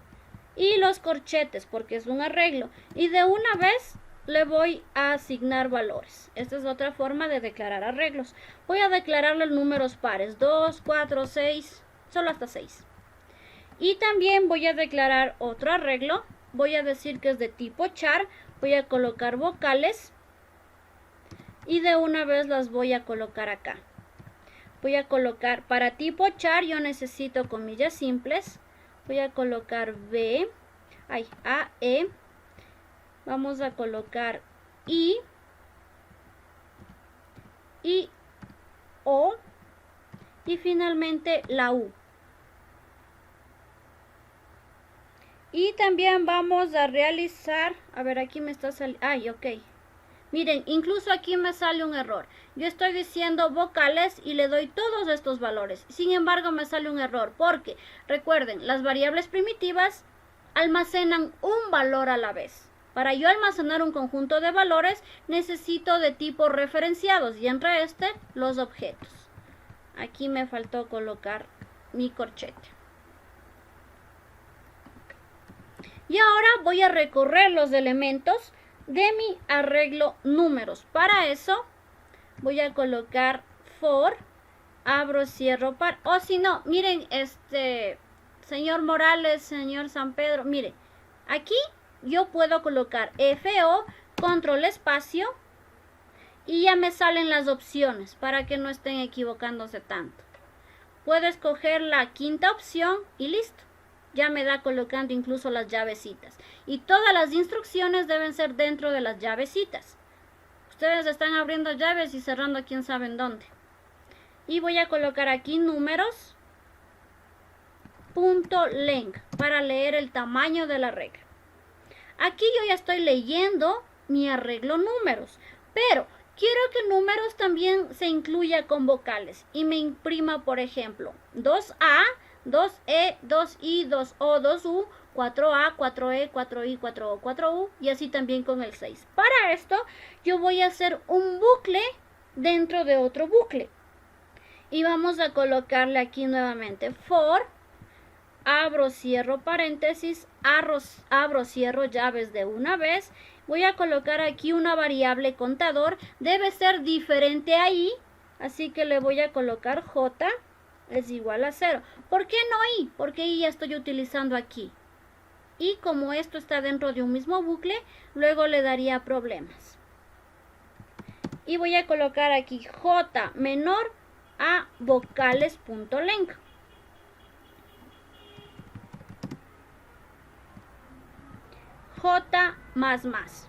y los corchetes porque es un arreglo. Y de una vez le voy a asignar valores. Esta es otra forma de declarar arreglos. Voy a declararle números pares, 2, 4, 6, solo hasta 6. Y también voy a declarar otro arreglo. Voy a decir que es de tipo char. Voy a colocar vocales. Y de una vez las voy a colocar acá. Voy a colocar, para tipo char yo necesito comillas simples. Voy a colocar AE. Vamos a colocar I. O. Y finalmente la U. Y también vamos a realizar, a ver, aquí me está saliendo, ok. Miren, incluso aquí me sale un error. Yo estoy diciendo vocales y le doy todos estos valores. Sin embargo, me sale un error porque, recuerden, las variables primitivas almacenan un valor a la vez. Para yo almacenar un conjunto de valores, necesito de tipo referenciados y entre los objetos. Aquí me faltó colocar mi corchete. Y ahora voy a recorrer los elementos de mi arreglo números. Para eso voy a colocar for, abro, cierro, o si no, miren, señor Morales, señor San Pedro, miren, aquí yo puedo colocar FO, control espacio, y ya me salen las opciones para que no estén equivocándose tanto. Puedo escoger la quinta opción y listo. Ya me da colocando incluso las llavecitas. Y todas las instrucciones deben ser dentro de las llavecitas. Ustedes están abriendo llaves y cerrando quién sabe en dónde. Y voy a colocar aquí números. .length para leer el tamaño de la regla. Aquí yo ya estoy leyendo mi arreglo números, pero quiero que números también se incluya con vocales y me imprima, por ejemplo, 2A, 2E, 2I, 2O, 2U, 4A, 4E, 4I, 4O, 4U y así también con el 6. Para esto yo voy a hacer un bucle dentro de otro bucle y vamos a colocarle aquí nuevamente for, abro, cierro paréntesis, abro, cierro llaves de una vez. Voy a colocar aquí una variable contador, debe ser diferente ahí, así que le voy a colocar J es igual a 0. ¿Por qué no I? Porque I ya estoy utilizando aquí. Y como esto está dentro de un mismo bucle, luego le daría problemas. Y voy a colocar aquí J menor a vocales.length. J más.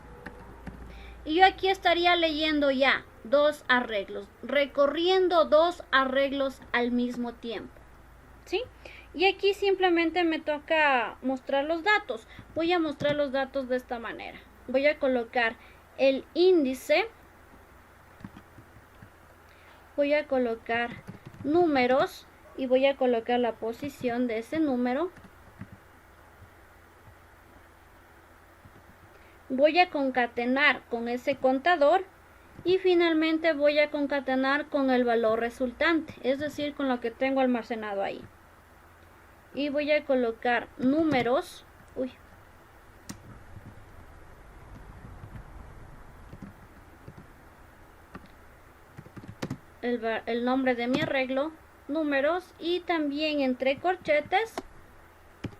Y yo aquí estaría leyendo ya 2 arreglos, recorriendo 2 arreglos al mismo tiempo, ¿sí? Y aquí simplemente me toca mostrar los datos. Voy a mostrar los datos de esta manera. Voy a colocar el índice, voy a colocar números y voy a colocar la posición de ese número. Voy a concatenar con ese contador y finalmente voy a concatenar con el valor resultante, es decir, con lo que tengo almacenado ahí. Y voy a colocar números, el nombre de mi arreglo, números y también entre corchetes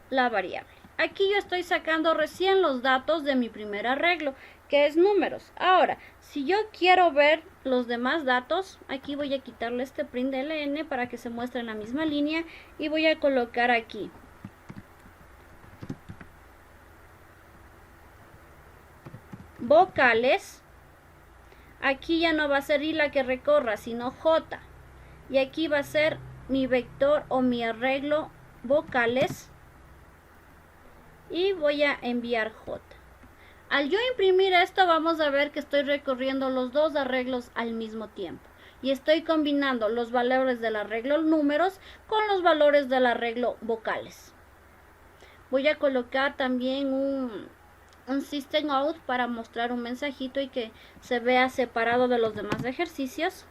la variable. Aquí yo estoy sacando recién los datos de mi primer arreglo, que es números. Ahora, si yo quiero ver los demás datos, aquí voy a quitarle este print de LN para que se muestre en la misma línea y voy a colocar aquí vocales. Aquí ya no va a ser I la que recorra, sino J. Y aquí va a ser mi vector o mi arreglo vocales. Y voy a enviar J. Al yo imprimir esto vamos a ver que estoy recorriendo los 2 arreglos al mismo tiempo. Y estoy combinando los valores del arreglo números con los valores del arreglo vocales. Voy a colocar también un system out para mostrar un mensajito y que se vea separado de los demás ejercicios.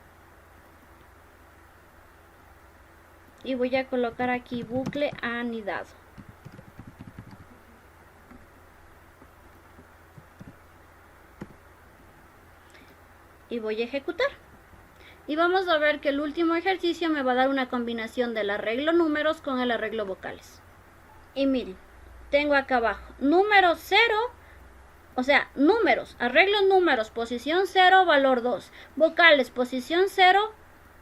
Y voy a colocar aquí bucle anidado. Y voy a ejecutar. Y vamos a ver que el último ejercicio me va a dar una combinación del arreglo números con el arreglo vocales. Y miren, tengo acá abajo número 0, o sea, números, arreglo números, posición 0, valor 2. Vocales, posición 0,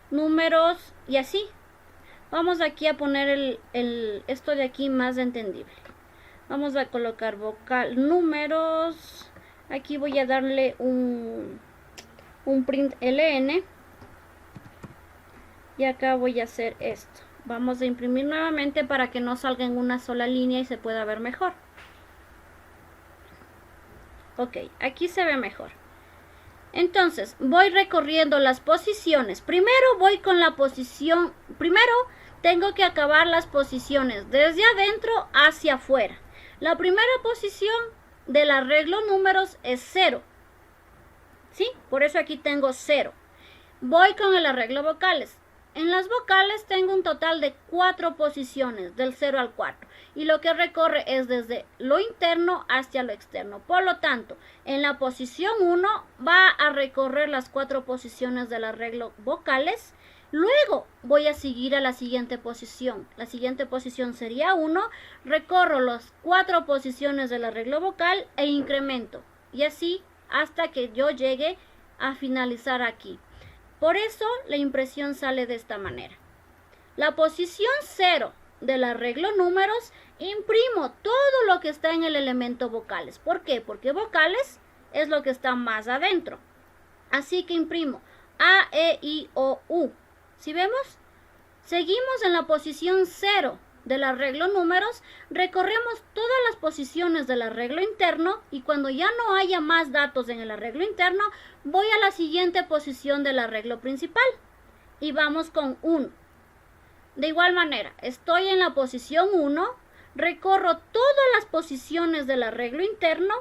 números y así. Vamos aquí a poner esto de aquí más entendible. Vamos a colocar vocal, números. Aquí voy a darle un print LN y acá voy a hacer esto. Vamos a imprimir nuevamente para que no salga en una sola línea y se pueda ver mejor. Ok, aquí se ve mejor. Entonces voy recorriendo las posiciones. Primero voy con la posición, primero tengo que acabar las posiciones desde adentro hacia afuera. La primera posición del arreglo números es 0. ¿Sí? Por eso aquí tengo 0. Voy con el arreglo vocales. En las vocales tengo un total de 4 posiciones, del 0 al 4. Y lo que recorre es desde lo interno hacia lo externo. Por lo tanto, en la posición 1 va a recorrer las 4 posiciones del arreglo vocales. Luego voy a seguir a la siguiente posición. La siguiente posición sería 1. Recorro las 4 posiciones del arreglo vocal e incremento. Y así hasta que yo llegue a finalizar aquí. Por eso la impresión sale de esta manera. La posición 0 del arreglo números, imprimo todo lo que está en el elemento vocales. ¿Por qué? Porque vocales es lo que está más adentro. Así que imprimo A, E, I, O, U. ¿Sí vemos? Seguimos en la posición 0 del arreglo números, recorremos todas las posiciones del arreglo interno y cuando ya no haya más datos en el arreglo interno, voy a la siguiente posición del arreglo principal y vamos con 1. De igual manera, estoy en la posición 1, recorro todas las posiciones del arreglo interno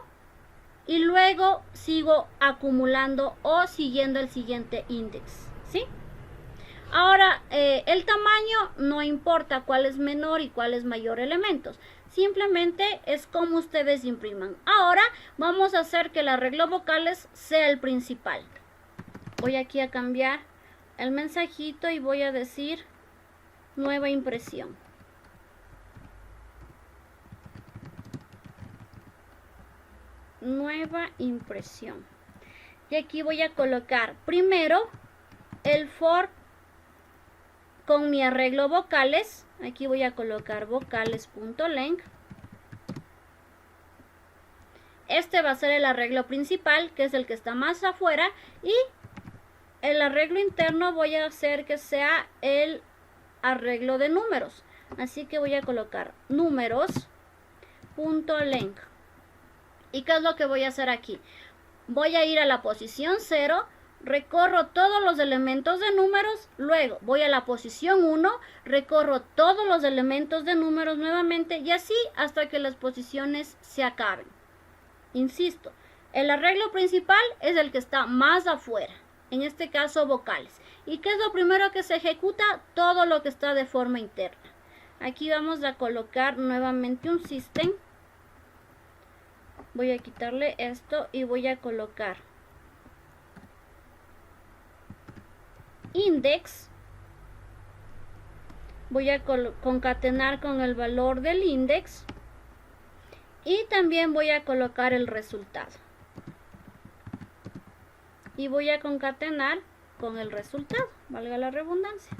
y luego sigo acumulando o siguiendo el siguiente índice, ¿sí? Ahora, el tamaño no importa cuál es menor y cuál es mayor elementos. Simplemente es como ustedes impriman. Ahora vamos a hacer que el arreglo vocales sea el principal. Voy aquí a cambiar el mensajito y voy a decir nueva impresión. Nueva impresión. Y aquí voy a colocar primero el for con mi arreglo vocales. Aquí voy a colocar vocales.length. Este va a ser el arreglo principal, que es el que está más afuera, y el arreglo interno voy a hacer que sea el arreglo de números. Así que voy a colocar números.length. ¿Y qué es lo que voy a hacer aquí? Voy a ir a la posición 0, recorro todos los elementos de números, luego voy a la posición 1, recorro todos los elementos de números nuevamente y así hasta que las posiciones se acaben. Insisto, el arreglo principal es el que está más afuera, en este caso vocales. ¿Y qué es lo primero que se ejecuta? Todo lo que está de forma interna. Aquí vamos a colocar nuevamente un system. Voy a quitarle esto y voy a colocar index. Voy a concatenar con el valor del index y también voy a colocar el resultado. Y voy a concatenar con el resultado, valga la redundancia.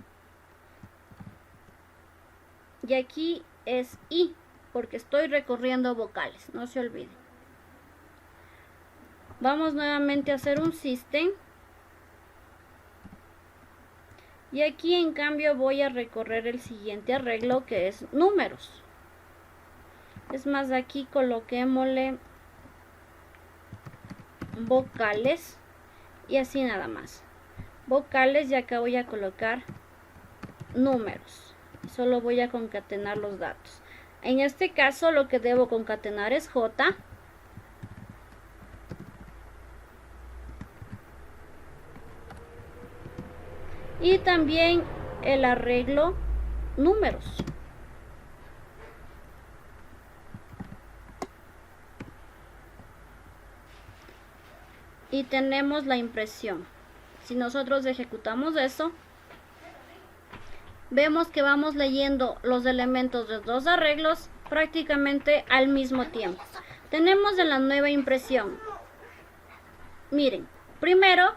Y aquí es i, porque estoy recorriendo vocales, no se olviden. Vamos nuevamente a hacer un system. Y aquí en cambio voy a recorrer el siguiente arreglo que es números. Es más, aquí coloquémosle vocales y así nada más. Vocales y acá voy a colocar números. Solo voy a concatenar los datos. En este caso lo que debo concatenar es J. Y también el arreglo números. Y tenemos la impresión. Si nosotros ejecutamos eso, vemos que vamos leyendo los elementos de dos arreglos prácticamente al mismo tiempo. Tenemos en la nueva impresión. Miren, primero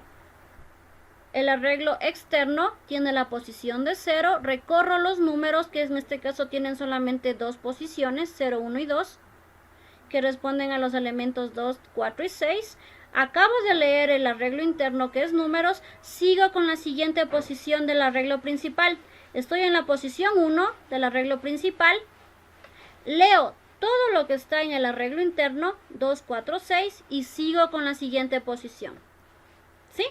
el arreglo externo tiene la posición de 0, recorro los números que en este caso tienen solamente dos posiciones, 0, 1 y 2, que responden a los elementos 2, 4 y 6. Acabo de leer el arreglo interno que es números, sigo con la siguiente posición del arreglo principal. Estoy en la posición 1 del arreglo principal, leo todo lo que está en el arreglo interno, 2, 4, 6, y sigo con la siguiente posición. ¿Sí?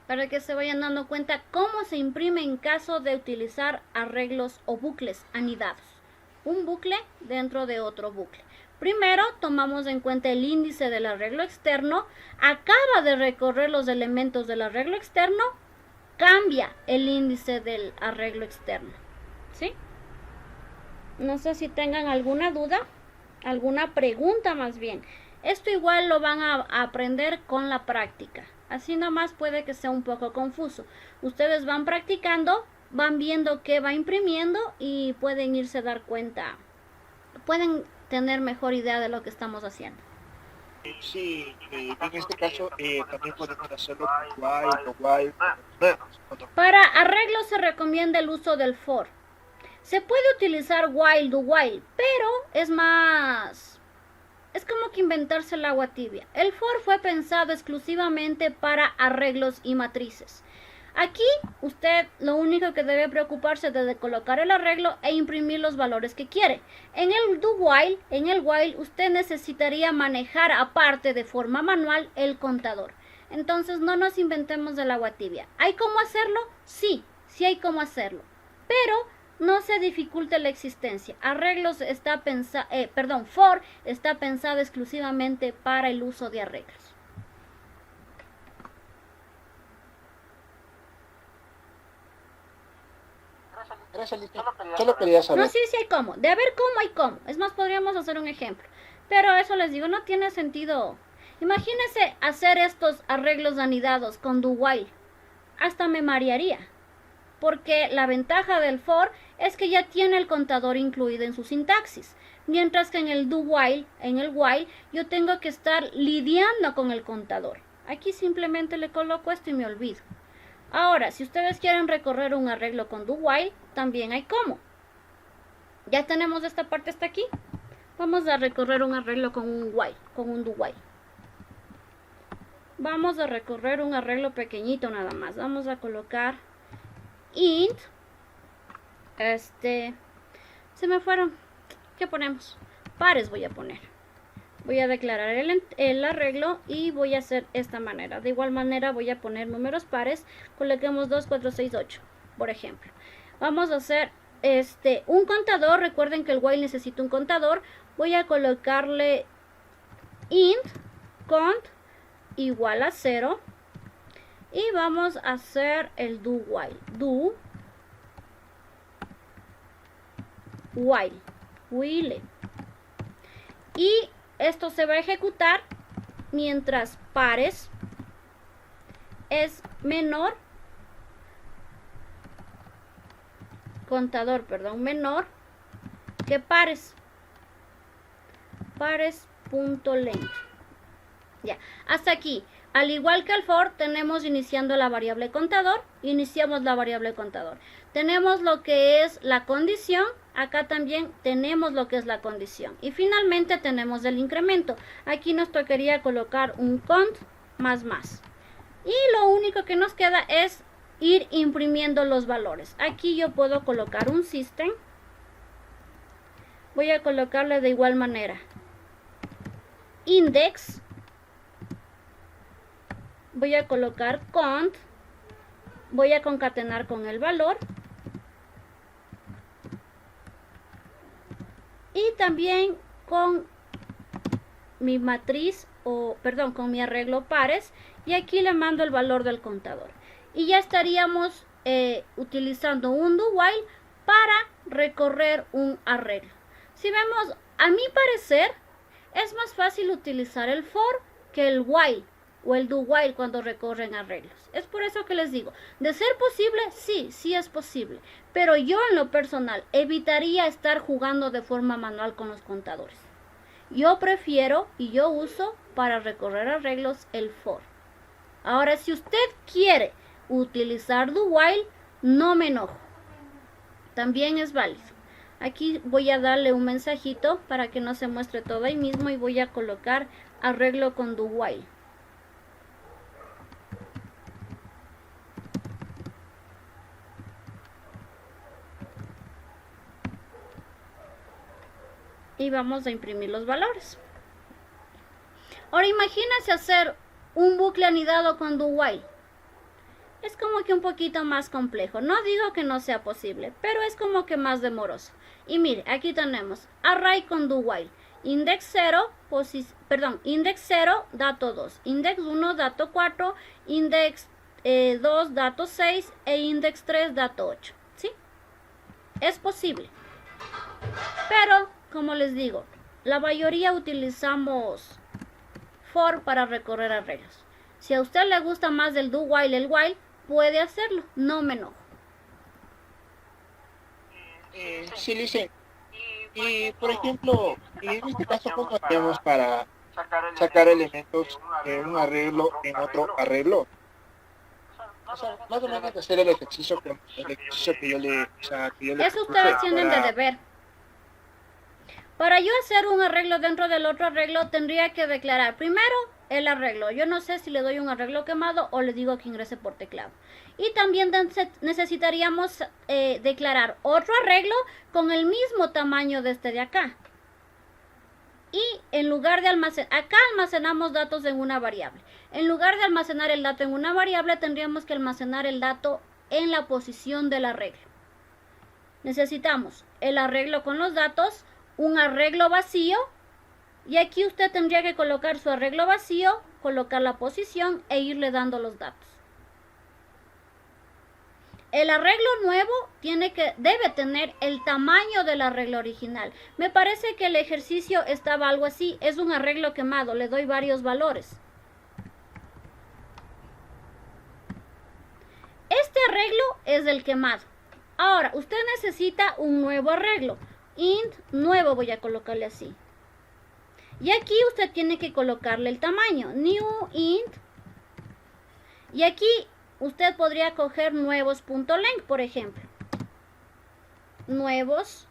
Para que se vayan dando cuenta cómo se imprime en caso de utilizar arreglos o bucles anidados. Un bucle dentro de otro bucle. Primero tomamos en cuenta el índice del arreglo externo. Acaba de recorrer los elementos del arreglo externo. Cambia el índice del arreglo externo. ¿Sí? No sé si tengan alguna duda, alguna pregunta más bien. Esto igual lo van a aprender con la práctica. Así nomás puede que sea un poco confuso. Ustedes van practicando, van viendo qué va imprimiendo y pueden irse a dar cuenta. Pueden tener mejor idea de lo que estamos haciendo. Sí, en este caso también podemos hacerlo con while o while. Para arreglos se recomienda el uso del for. Se puede utilizar while, do while, pero es como que inventarse el agua tibia. El for fue pensado exclusivamente para arreglos y matrices. Aquí usted lo único que debe preocuparse es de colocar el arreglo e imprimir los valores que quiere. En el do while, usted necesitaría manejar aparte de forma manual el contador. Entonces no nos inventemos del agua tibia. ¿Hay cómo hacerlo? Sí hay cómo hacerlo. Pero no se dificulte la existencia. For está pensado exclusivamente para el uso de arreglos. Gracias, Lice. Solo quería saber. No, sí hay cómo. De haber cómo, hay cómo. Es más, podríamos hacer un ejemplo. Pero eso les digo, no tiene sentido. Imagínense hacer estos arreglos anidados con do while. Hasta me marearía. Porque la ventaja del for es que ya tiene el contador incluido en su sintaxis. Mientras que en el do while, yo tengo que estar lidiando con el contador. Aquí simplemente le coloco esto y me olvido. Ahora, si ustedes quieren recorrer un arreglo con do while, también hay cómo. Ya tenemos esta parte hasta aquí. Vamos a recorrer un arreglo con un do while. Vamos a recorrer un arreglo pequeñito nada más. Vamos a colocar int. Se me fueron. ¿Qué ponemos? Pares voy a poner. Voy a declarar el arreglo y voy a hacer esta manera. De igual manera voy a poner números pares. Coloquemos 2, 4, 6, 8, por ejemplo. Vamos a hacer un contador. Recuerden que el while necesita un contador. Voy a colocarle int cont igual a 0. Y vamos a hacer el do while. Do while. Y esto se va a ejecutar mientras pares es menor, menor que pares. Pares.length. Ya, hasta aquí. Al igual que el for, tenemos iniciando la variable contador. Iniciamos la variable contador. Tenemos lo que es la condición. Acá también tenemos lo que es la condición. Y finalmente tenemos el incremento. Aquí nos tocaría colocar un cont más. Y lo único que nos queda es ir imprimiendo los valores. Aquí yo puedo colocar un system. Voy a colocarle de igual manera index. Voy a colocar cont. Voy a concatenar con el valor. Y también con mi matriz, con mi arreglo pares. Y aquí le mando el valor del contador. Y ya estaríamos utilizando un do while para recorrer un arreglo. Si vemos, a mi parecer, es más fácil utilizar el for que el while o el do while cuando recorren arreglos. Es por eso que les digo, de ser posible, sí es posible. Pero yo en lo personal evitaría estar jugando de forma manual con los contadores. Yo prefiero y yo uso para recorrer arreglos el for. Ahora, si usted quiere utilizar do while, no me enojo. También es válido. Aquí voy a darle un mensajito para que no se muestre todo ahí mismo y voy a colocar arreglo con do while. Y vamos a imprimir los valores. Ahora imagínense hacer un bucle anidado con do while. Es como que un poquito más complejo. No digo que no sea posible, pero es como que más demoroso. Y mire, aquí tenemos array con do while. Index 0, index 0, dato 2. Index 1, dato 4. Index 2, dato 6. E index 3, dato 8. ¿Sí? Es posible. Pero, como les digo, la mayoría utilizamos for para recorrer arreglos. Si a usted le gusta más el do while, el while, puede hacerlo. No me enojo. Sí, Lice. Y, por ejemplo, en este caso, ¿cómo hacemos para sacar elementos de un arreglo en otro arreglo? O sea, más o menos hacer el ejercicio que yo le Eso ustedes tienen de deber. Para yo hacer un arreglo dentro del otro arreglo, tendría que declarar primero el arreglo. Yo no sé si le doy un arreglo quemado o le digo que ingrese por teclado. Y también necesitaríamos declarar otro arreglo con el mismo tamaño de este de acá. Y en lugar de almacenar, acá almacenamos datos en una variable. En lugar de almacenar el dato en una variable, tendríamos que almacenar el dato en la posición del arreglo. Necesitamos el arreglo con los datos, un arreglo vacío, y aquí usted tendría que colocar su arreglo vacío, colocar la posición e irle dando los datos. El arreglo nuevo debe tener el tamaño del arreglo original. Me parece que el ejercicio estaba algo así. Es un arreglo quemado. Le doy varios valores. Este arreglo es el quemado. Ahora, usted necesita un nuevo arreglo. Int nuevo voy a colocarle así. Y aquí usted tiene que colocarle el tamaño. New int. Y aquí usted podría coger nuevos.length, por ejemplo. Números,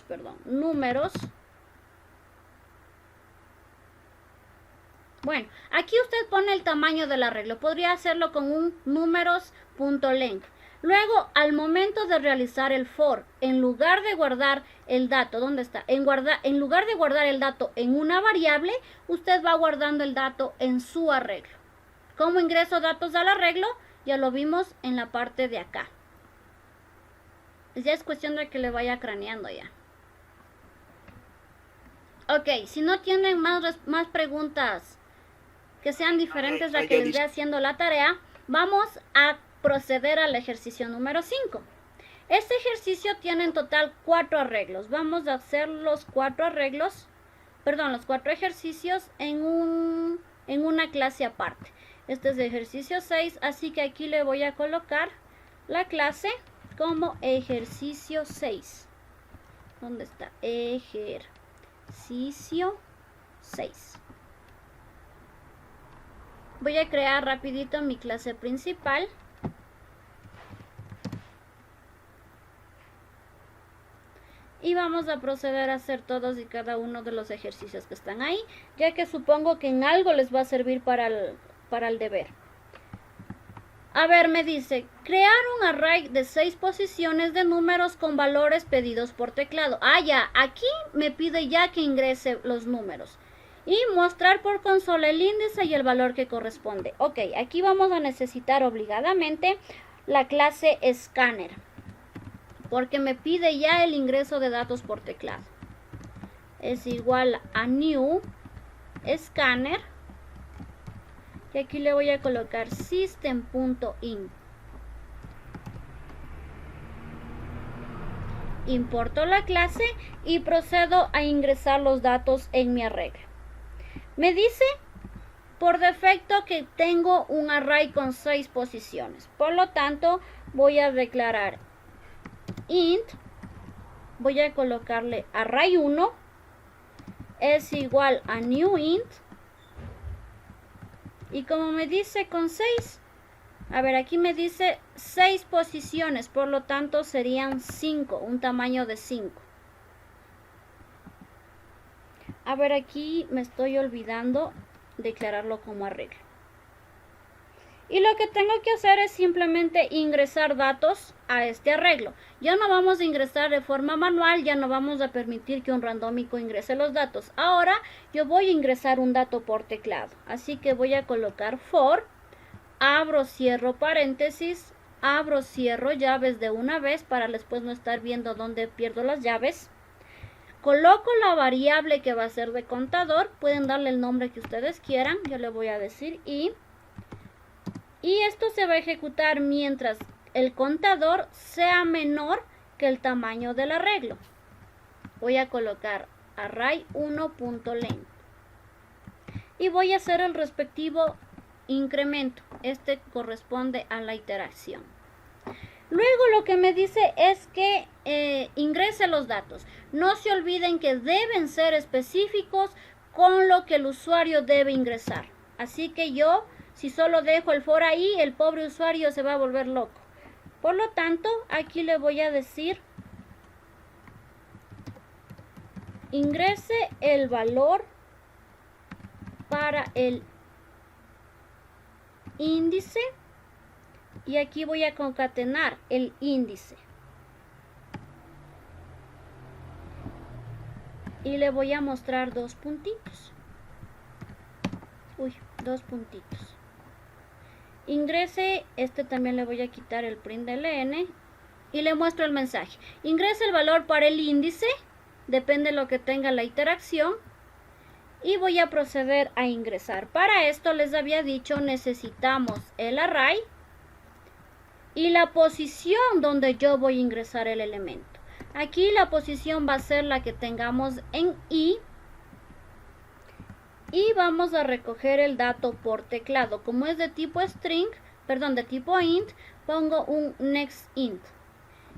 perdón. Números. Bueno, aquí usted pone el tamaño del arreglo. Podría hacerlo con un números.length. Luego, al momento de realizar el for, en lugar de guardar el dato, ¿dónde está? En lugar de guardar el dato en una variable, usted va guardando el dato en su arreglo. ¿Cómo ingreso datos al arreglo? Ya lo vimos en la parte de acá. Ya es cuestión de que le vaya craneando ya. Ok, si no tienen más preguntas que sean diferentes a que les esté haciendo la tarea, vamos a proceder al ejercicio número 5. Este ejercicio tiene en total 4 arreglos. Vamos a hacer los 4 ejercicios en una clase aparte. Este es ejercicio 6, así que aquí le voy a colocar la clase como ejercicio 6. ¿Dónde está? Ejercicio 6. Voy a crear rapidito mi clase principal. Y vamos a proceder a hacer todos y cada uno de los ejercicios que están ahí, ya que supongo que en algo les va a servir para el deber. A ver, me dice, crear un array de 6 posiciones de números con valores pedidos por teclado. Ah, ya, aquí me pide ya que ingrese los números. Y mostrar por consola el índice y el valor que corresponde. Ok, aquí vamos a necesitar obligadamente la clase Scanner, porque me pide ya el ingreso de datos por teclado. Es igual a new scanner. Y aquí le voy a colocar system.in. Importo la clase y procedo a ingresar los datos en mi arreglo. Me dice por defecto que tengo un array con 6 posiciones. Por lo tanto, voy a declarar int, voy a colocarle array1 es igual a new int, y como me dice con 6, a ver, aquí me dice 6 posiciones, por lo tanto serían 5, un tamaño de 5. A ver, aquí me estoy olvidando declararlo como arreglo. Y lo que tengo que hacer es simplemente ingresar datos a este arreglo. Ya no vamos a ingresar de forma manual, ya no vamos a permitir que un randómico ingrese los datos. Ahora yo voy a ingresar un dato por teclado. Así que voy a colocar for, abro, cierro paréntesis, abro, cierro llaves de una vez para después no estar viendo dónde pierdo las llaves. Coloco la variable que va a ser de contador, pueden darle el nombre que ustedes quieran, yo le voy a decir y esto se va a ejecutar mientras el contador sea menor que el tamaño del arreglo. Voy a colocar array1.length y voy a hacer el respectivo incremento. Este corresponde a la iteración. Luego lo que me dice es que ingrese los datos. No se olviden que deben ser específicos con lo que el usuario debe ingresar. Así que yo, si solo dejo el for ahí, el pobre usuario se va a volver loco. Por lo tanto, aquí le voy a decir, ingrese el valor para el índice y aquí voy a concatenar el índice y le voy a mostrar dos puntitos. Dos puntitos. Ingrese, este también le voy a quitar el print del N y le muestro el mensaje. Ingrese el valor para el índice, depende de lo que tenga la interacción, y voy a proceder a ingresar. Para esto les había dicho, necesitamos el array y la posición donde yo voy a ingresar el elemento. Aquí la posición va a ser la que tengamos en I y vamos a recoger el dato por teclado. Como es de tipo string, perdón, de tipo int, pongo un next int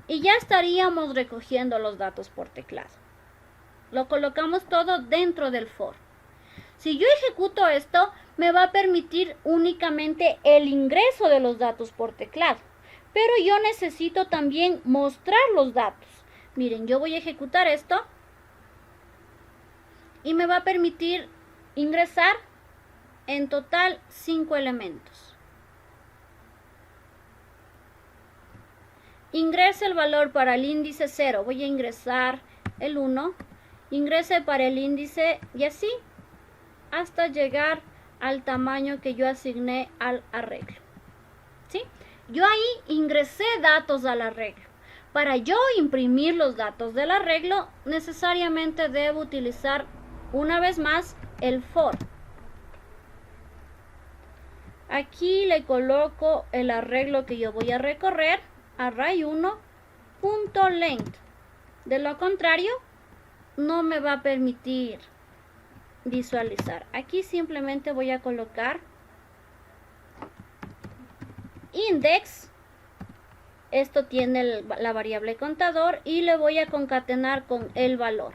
y ya estaríamos recogiendo los datos por teclado. Lo colocamos todo dentro del for. Si yo ejecuto esto, me va a permitir únicamente el ingreso de los datos por teclado, pero yo necesito también mostrar los datos. Miren, yo voy a ejecutar esto y me va a permitir ingresar en total 5 elementos. Ingrese el valor para el índice 0. Voy a ingresar el 1. Ingrese para el índice y así hasta llegar al tamaño que yo asigné al arreglo. ¿Sí? Yo ahí ingresé datos al arreglo. Para yo imprimir los datos del arreglo, necesariamente debo utilizar una vez más el for. Aquí le coloco el arreglo que yo voy a recorrer, array1.length. De lo contrario, no me va a permitir visualizar. Aquí simplemente voy a colocar index. Esto tiene la variable contador y le voy a concatenar con el valor.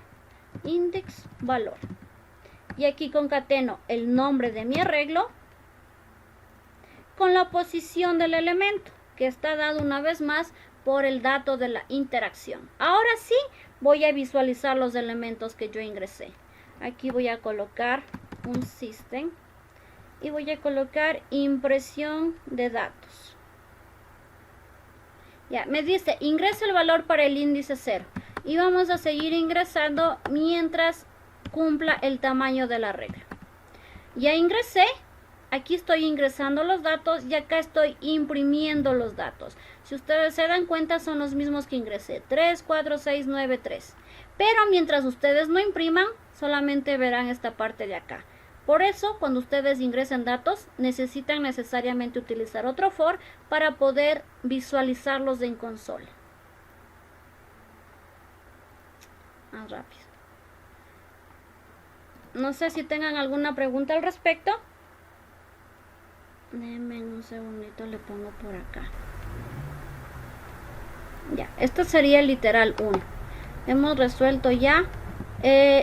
Index valor. Y aquí concateno el nombre de mi arreglo con la posición del elemento, que está dado una vez más por el dato de la interacción. Ahora sí voy a visualizar los elementos que yo ingresé. Aquí voy a colocar un system y voy a colocar impresión de datos. Ya, me dice ingresa el valor para el índice 0 y vamos a seguir ingresando mientras cumpla el tamaño del arreglo. Ya ingresé, aquí estoy ingresando los datos y acá estoy imprimiendo los datos. Si ustedes se dan cuenta son los mismos que ingresé, 3, 4, 6, 9, 3. Pero mientras ustedes no impriman, solamente verán esta parte de acá. Por eso, cuando ustedes ingresen datos, necesitan necesariamente utilizar otro for para poder visualizarlos en consola. Más rápido. No sé si tengan alguna pregunta al respecto. Denme un segundito, le pongo por acá. Ya, esto sería el literal 1. Hemos resuelto ya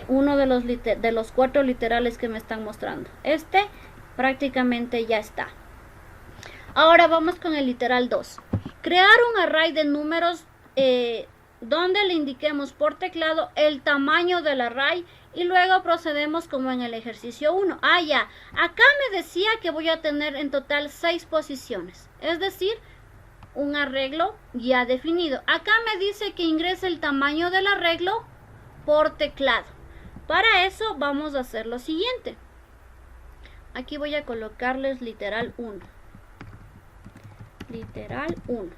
uno de los 4 literales que me están mostrando. Este prácticamente ya está. Ahora vamos con el literal 2. Crear un array de números donde le indiquemos por teclado el tamaño del array y luego procedemos como en el ejercicio 1. Ya, acá me decía que voy a tener en total 6 posiciones, es decir, un arreglo ya definido. Acá me dice que ingrese el tamaño del arreglo por teclado. Para eso vamos a hacer lo siguiente. Aquí voy a colocarles literal 1. Literal 1.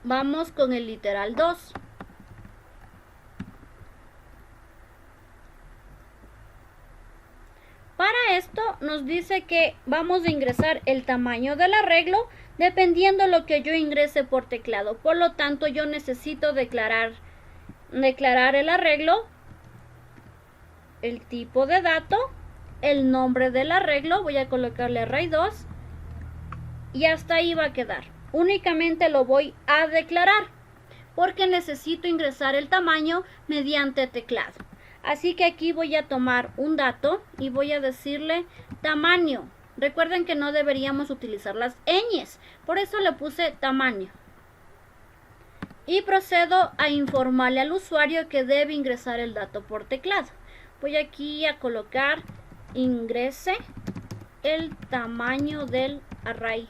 Vamos con el literal 2. Para esto nos dice que vamos a ingresar el tamaño del arreglo dependiendo lo que yo ingrese por teclado. Por lo tanto, yo necesito declarar el arreglo, el tipo de dato, el nombre del arreglo. Voy a colocarle array2 y hasta ahí va a quedar. Únicamente lo voy a declarar porque necesito ingresar el tamaño mediante teclado. Así que aquí voy a tomar un dato y voy a decirle tamaño. Recuerden que no deberíamos utilizar las ñes, por eso le puse tamaño. Y procedo a informarle al usuario que debe ingresar el dato por teclado. Voy aquí a colocar ingrese el tamaño del array.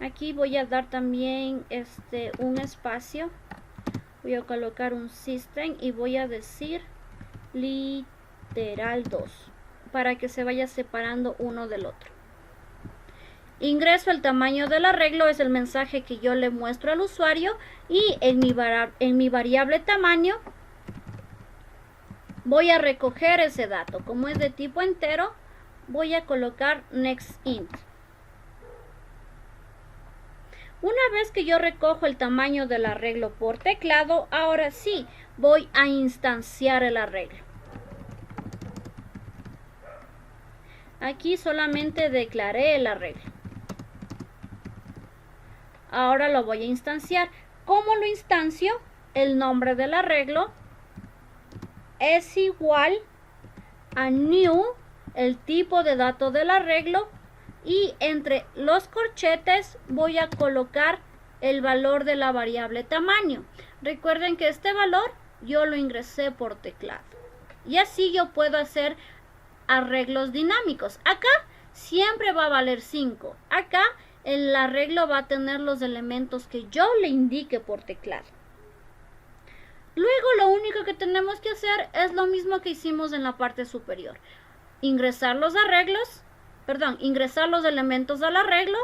Aquí voy a dar también un espacio. Voy a colocar un system y voy a decir literal 2 para que se vaya separando uno del otro. Ingreso el tamaño del arreglo, es el mensaje que yo le muestro al usuario, y en mi variable tamaño voy a recoger ese dato. Como es de tipo entero, voy a colocar next int. Una vez que yo recojo el tamaño del arreglo por teclado, ahora sí voy a instanciar el arreglo. Aquí solamente declaré el arreglo. Ahora lo voy a instanciar. ¿Cómo lo instancio? El nombre del arreglo es igual a new, el tipo de datos del arreglo, y entre los corchetes voy a colocar el valor de la variable tamaño. Recuerden que este valor yo lo ingresé por teclado. Y así yo puedo hacer arreglos dinámicos. Acá siempre va a valer 5. Acá el arreglo va a tener los elementos que yo le indique por teclado. Luego lo único que tenemos que hacer es lo mismo que hicimos en la parte superior. Ingresar los elementos del arreglo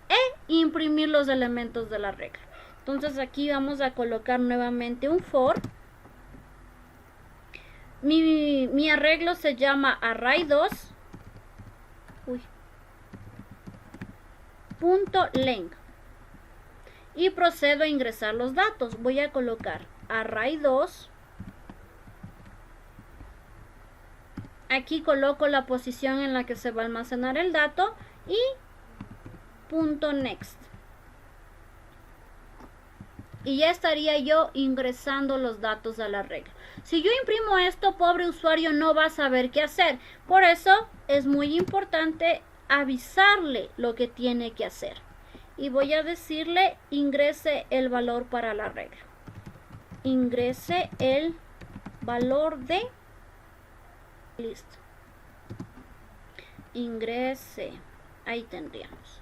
e imprimir los elementos del arreglo. Entonces aquí vamos a colocar nuevamente un for. Mi arreglo se llama array2 .length y procedo a ingresar los datos. Voy a colocar array2. Aquí coloco la posición en la que se va a almacenar el dato y .next. Y ya estaría yo ingresando los datos al arreglo. Si yo imprimo esto, pobre usuario no va a saber qué hacer. Por eso es muy importante avisarle lo que tiene que hacer. Y voy a decirle ingrese el valor para el arreglo. Ingrese el valor de... Listo. Ingrese. Ahí tendríamos.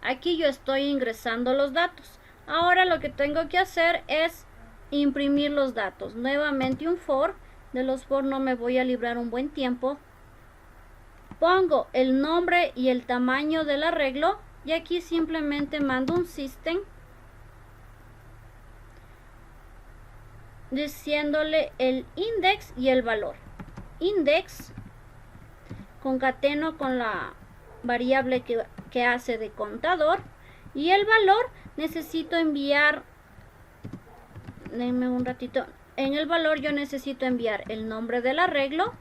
Aquí yo estoy ingresando los datos. Ahora lo que tengo que hacer es imprimir los datos. Nuevamente un for. De los for no me voy a librar un buen tiempo. Pongo el nombre y el tamaño del arreglo. Y aquí simplemente mando un system diciéndole el index y el valor. Index, concateno con la variable que hace de contador, y el valor necesito enviar, denme un ratito, en el valor yo necesito enviar el nombre del arreglo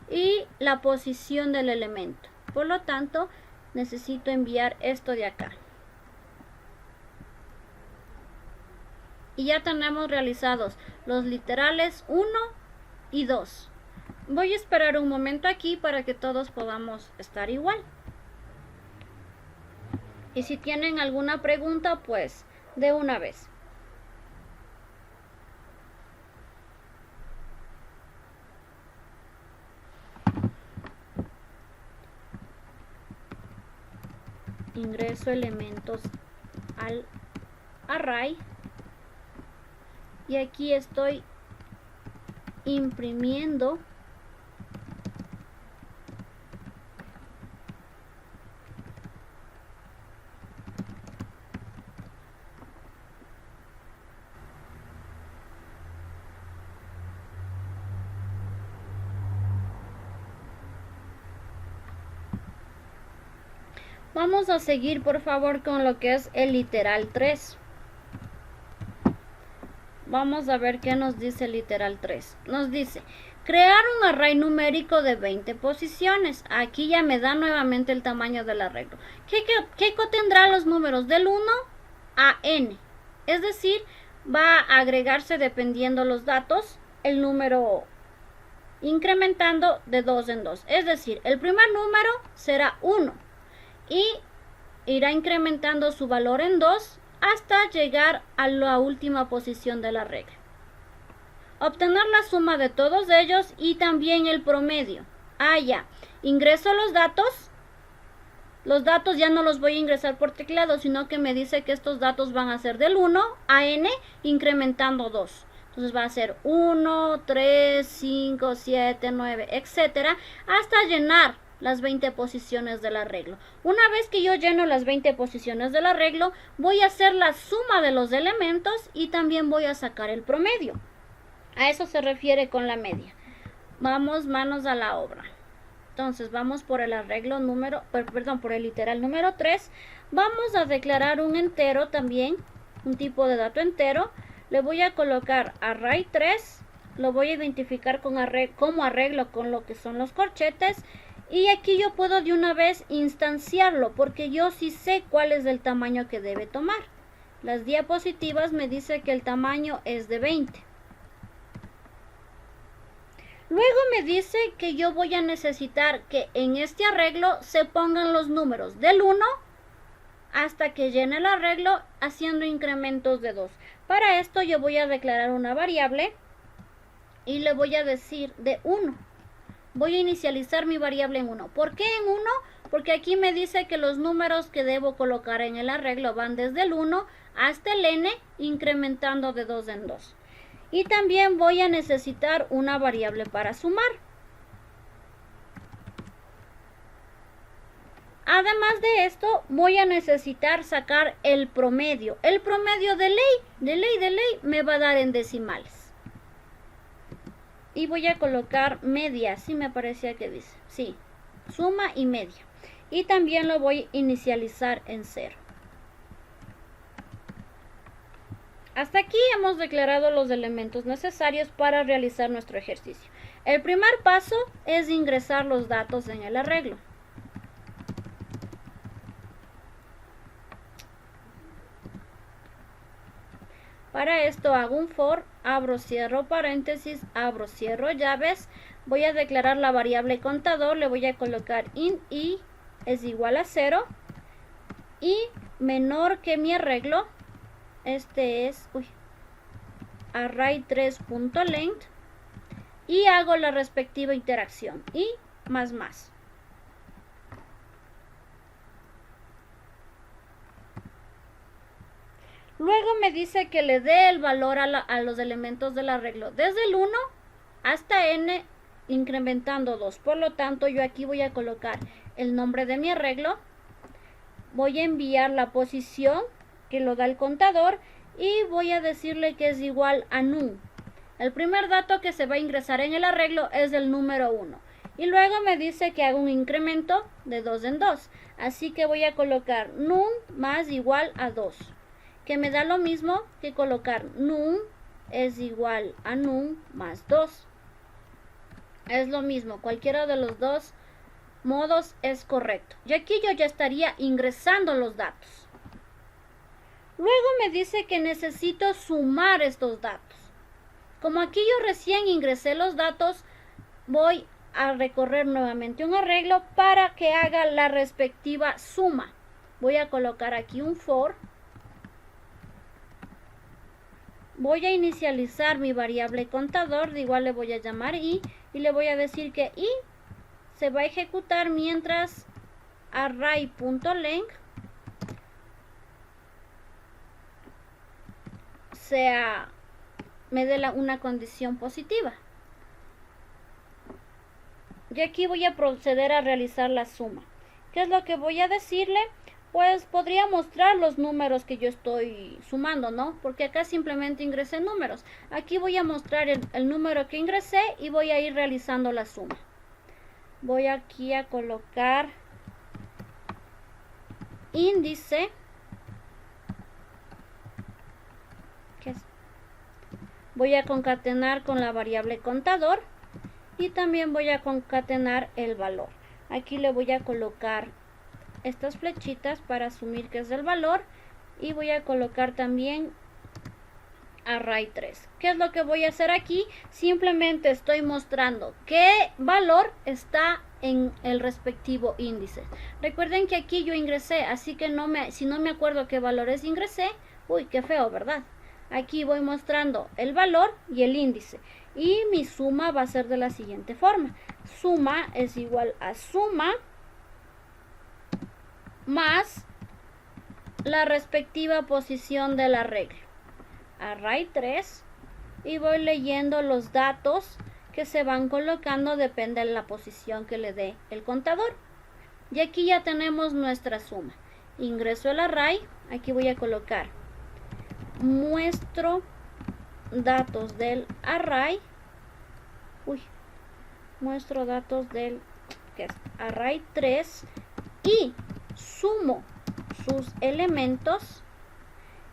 y la posición del elemento. Por lo tanto, necesito enviar esto de acá. Y ya tenemos realizados los literales 1 y 2. Voy a esperar un momento aquí para que todos podamos estar igual. Y si tienen alguna pregunta, pues de una vez. Ingreso elementos al array. Y aquí estoy imprimiendo Vamos a seguir por favor con lo que es el literal 3. Vamos a ver qué nos dice el literal 3. Nos dice crear un array numérico de 20 posiciones. Aquí ya me da nuevamente el tamaño del arreglo. ¿Qué contendrá los números del 1 a n? Es decir, va a agregarse dependiendo los datos el número incrementando de 2 en 2. Es decir, el primer número será 1 y irá incrementando su valor en 2 hasta llegar a la última posición de la regla. Obtener la suma de todos ellos y también el promedio. Ya. Ingreso los datos. Los datos ya no los voy a ingresar por teclado, sino que me dice que estos datos van a ser del 1 a n, incrementando 2. Entonces va a ser 1, 3, 5, 7, 9, etcétera, hasta llenar las 20 posiciones del arreglo. Una vez que yo lleno las 20 posiciones del arreglo, voy a hacer la suma de los elementos y también voy a sacar el promedio. A eso se refiere con la media. Vamos, manos a la obra. Entonces vamos por el arreglo por el literal número 3. Vamos a declarar un entero también, un tipo de dato entero. Le voy a colocar array 3, lo voy a identificar como arreglo con lo que son los corchetes. Y aquí yo puedo de una vez instanciarlo, porque yo sí sé cuál es el tamaño que debe tomar. Las diapositivas me dice que el tamaño es de 20. Luego me dice que yo voy a necesitar que en este arreglo se pongan los números del 1 hasta que llene el arreglo, haciendo incrementos de 2. Para esto yo voy a declarar una variable y le voy a decir de 1. Voy a inicializar mi variable en 1. ¿Por qué en 1? Porque aquí me dice que los números que debo colocar en el arreglo van desde el 1 hasta el n, incrementando de 2 en 2. Y también voy a necesitar una variable para sumar. Además de esto, voy a necesitar sacar el promedio. El promedio de ley me va a dar en decimales. Y voy a colocar media, sí me parecía que dice. Sí, suma y media. Y también lo voy a inicializar en 0. Hasta aquí hemos declarado los elementos necesarios para realizar nuestro ejercicio. El primer paso es ingresar los datos en el arreglo. Para esto hago un for, abro, cierro paréntesis, abro, cierro llaves. Voy a declarar la variable contador, le voy a colocar int i es igual a 0 y menor que mi arreglo. Este es array3.length y hago la respectiva interacción y más. Luego me dice que le dé el valor a los elementos del arreglo desde el 1 hasta n, incrementando 2. Por lo tanto, yo aquí voy a colocar el nombre de mi arreglo. Voy a enviar la posición que lo da el contador y voy a decirle que es igual a num. El primer dato que se va a ingresar en el arreglo es el número 1. Y luego me dice que haga un incremento de 2 en 2. Así que voy a colocar num más igual a 2. Que me da lo mismo que colocar num es igual a num más 2. Es lo mismo, cualquiera de los dos modos es correcto. Y aquí yo ya estaría ingresando los datos. Luego me dice que necesito sumar estos datos. Como aquí yo recién ingresé los datos, voy a recorrer nuevamente un arreglo para que haga la respectiva suma. Voy a colocar aquí un for. Voy a inicializar mi variable contador, de igual le voy a llamar i, y le voy a decir que i se va a ejecutar mientras array.length me dé una condición positiva. Y aquí voy a proceder a realizar la suma. ¿Qué es lo que voy a decirle? Pues podría mostrar los números que yo estoy sumando, ¿no? Porque acá simplemente ingresé números. Aquí voy a mostrar el número que ingresé y voy a ir realizando la suma. Voy aquí a colocar índice. Voy a concatenar con la variable contador y también voy a concatenar el valor. Aquí le voy a colocar estas flechitas para asumir que es el valor y voy a colocar también array 3. ¿Qué es lo que voy a hacer aquí? Simplemente estoy mostrando qué valor está en el respectivo índice. Recuerden que aquí yo ingresé, así que si no me acuerdo qué valores ingresé, uy, qué feo, ¿verdad? Aquí voy mostrando el valor y el índice. Y mi suma va a ser de la siguiente forma. Suma es igual a suma más la respectiva posición del arreglo. Array 3. Y voy leyendo los datos que se van colocando, depende de la posición que le dé el contador. Y aquí ya tenemos nuestra suma. Ingreso el array. Aquí voy a colocar muestro datos del array. Muestro datos del array 3 y sumo sus elementos.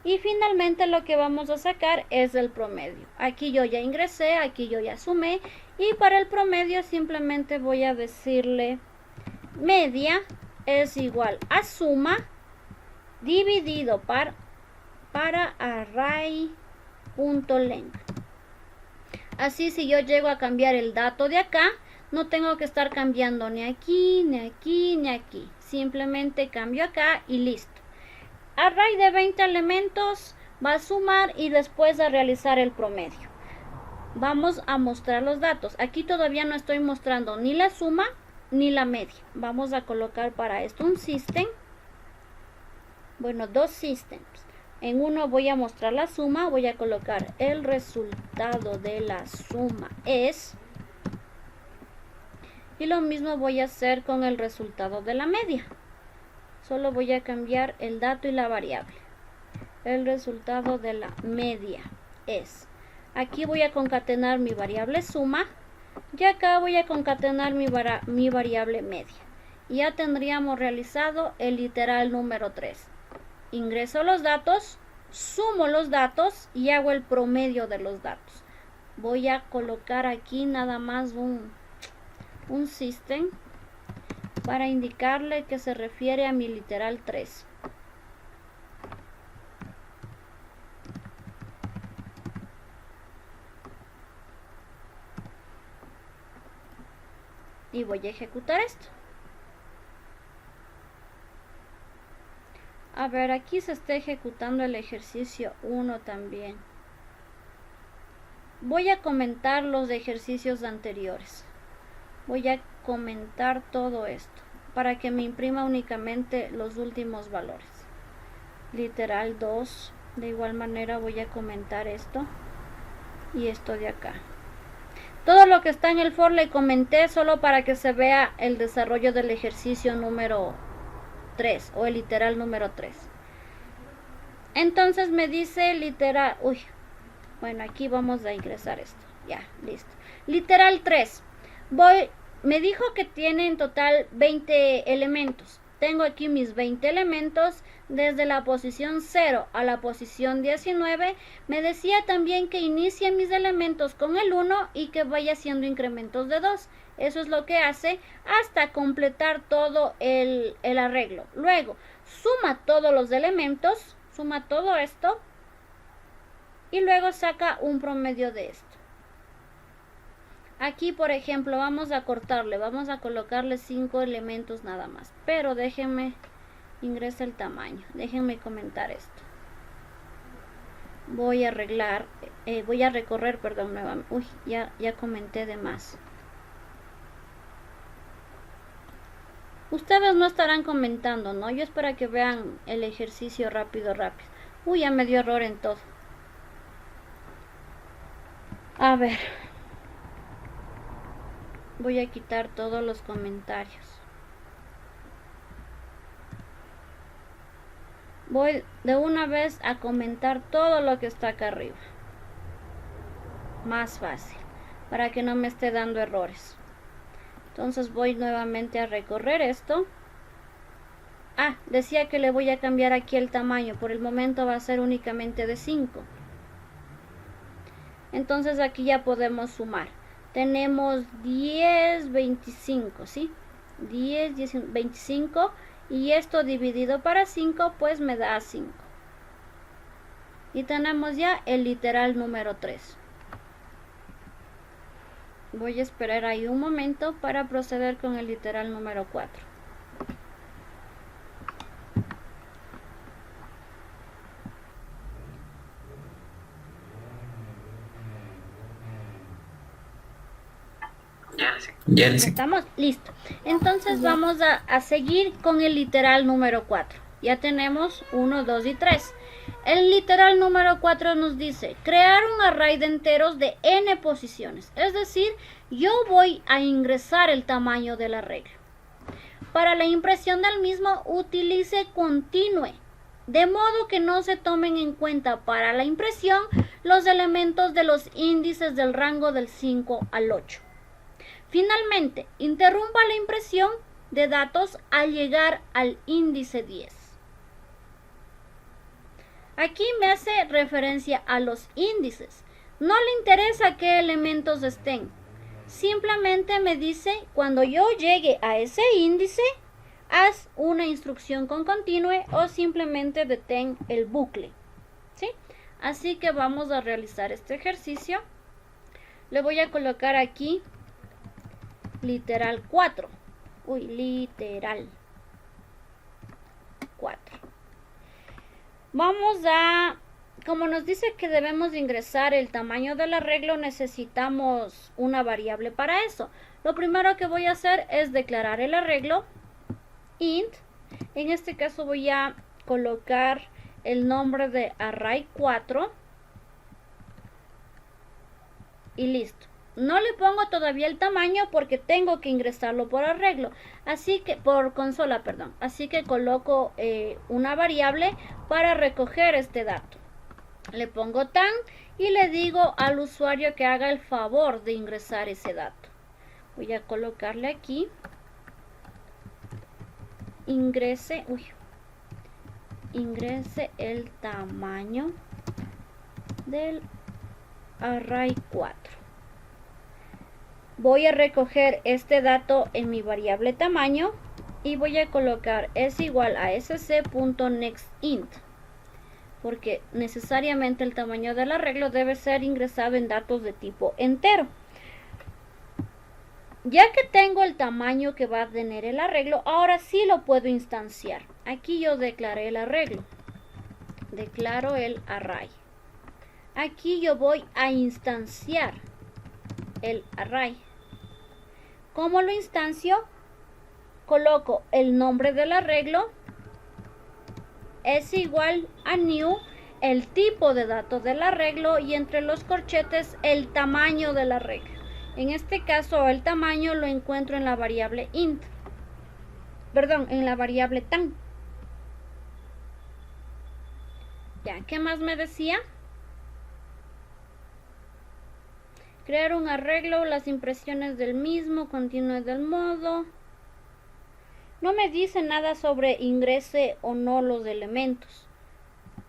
Y finalmente lo que vamos a sacar es el promedio. Aquí yo ya ingresé, aquí yo ya sumé. Y para el promedio simplemente voy a decirle media es igual a suma dividido para array.length. Así si yo llego a cambiar el dato de acá, no tengo que estar cambiando ni aquí, ni aquí, ni aquí. Simplemente cambio acá y listo. Array de 20 elementos va a sumar y después a realizar el promedio. Vamos a mostrar los datos. Aquí todavía no estoy mostrando ni la suma ni la media. Vamos a colocar para esto un system. Bueno, dos systems. En uno voy a mostrar la suma. Voy a colocar el resultado de la suma es. Y lo mismo voy a hacer con el resultado de la media. Solo voy a cambiar el dato y la variable. El resultado de la media es. Aquí voy a concatenar mi variable suma. Y acá voy a concatenar mi variable media. Y ya tendríamos realizado el literal número 3. Ingreso los datos, sumo los datos y hago el promedio de los datos. Voy a colocar aquí nada más un system para indicarle que se refiere a mi literal 3. Y voy a ejecutar esto. A ver, aquí se está ejecutando el ejercicio 1 también. Voy a comentar los ejercicios anteriores. Voy a comentar todo esto para que me imprima únicamente los últimos valores. Literal 2. De igual manera voy a comentar esto y esto de acá. Todo lo que está en el for le comenté solo para que se vea el desarrollo del ejercicio número 3 o el literal número 3. Entonces me dice literal, bueno, aquí vamos a ingresar esto. Ya, listo. Literal 3. Me dijo que tiene en total 20 elementos. Tengo aquí mis 20 elementos desde la posición 0 a la posición 19. Me decía también que inicie mis elementos con el 1 y que vaya haciendo incrementos de 2. Eso es lo que hace hasta completar todo el arreglo. Luego, suma todos los elementos, suma todo esto y luego saca un promedio de esto. Aquí, por ejemplo, vamos a cortarle, vamos a colocarle 5 elementos nada más. Pero déjenme, ingresa el tamaño, déjenme comentar esto. Voy a recorrer, perdón, nuevamente. Ya comenté de más. Ustedes no estarán comentando, ¿no? Yo es para que vean el ejercicio rápido. Ya me dio error en todo. A ver. Voy a quitar todos los comentarios. Voy de una vez a comentar todo lo que está acá arriba. Más fácil, para que no me esté dando errores. Entonces voy nuevamente a recorrer esto. Decía que le voy a cambiar aquí el tamaño. Por el momento va a ser únicamente de 5. Entonces aquí ya podemos sumar. Tenemos 10, 25, ¿sí? 10, 10, 25. Y esto dividido para 5, pues me da 5. Y tenemos ya el literal número 3. Voy a esperar ahí un momento para proceder con el literal número 4. Ya le sé. ¿Estamos? Listo. Entonces vamos a seguir con el literal número 4. Ya tenemos 1, 2 y 3. El literal número 4 nos dice crear un array de enteros de n posiciones. Es decir, yo voy a ingresar el tamaño del arreglo. Para la impresión del mismo, utilice continue, de modo que no se tomen en cuenta para la impresión los elementos de los índices del rango del 5 al 8. Finalmente, interrumpa la impresión de datos al llegar al índice 10. Aquí me hace referencia a los índices. No le interesa qué elementos estén. Simplemente me dice, cuando yo llegue a ese índice, haz una instrucción con continue o simplemente detén el bucle. ¿Sí? Así que vamos a realizar este ejercicio. Le voy a colocar aquí literal 4. Literal 4. Vamos a, como nos dice que debemos ingresar el tamaño del arreglo, necesitamos una variable para eso. Lo primero que voy a hacer es declarar el arreglo int. En este caso voy a colocar el nombre de array 4 y listo. No le pongo todavía el tamaño porque tengo que ingresarlo por arreglo, así que por consola, perdón. Así que coloco una variable para recoger este dato. Le pongo tan y le digo al usuario que haga el favor de ingresar ese dato. Voy a colocarle aquí ingrese el tamaño del array 4. Voy a recoger este dato en mi variable tamaño y voy a colocar es igual a sc.nextInt, porque necesariamente el tamaño del arreglo debe ser ingresado en datos de tipo entero. Ya que tengo el tamaño que va a tener el arreglo, ahora sí lo puedo instanciar. Aquí yo declaré el arreglo. Declaro el array. Aquí yo voy a instanciar el array. ¿Cómo lo instancio? Coloco el nombre del arreglo. Es igual a new, el tipo de datos del arreglo y entre los corchetes el tamaño del arreglo. En este caso el tamaño lo encuentro en la variable int. Perdón, en la variable tan. Ya, ¿qué más me decía? Crear un arreglo, las impresiones del mismo, continúe del modo. No me dice nada sobre ingrese o no los elementos.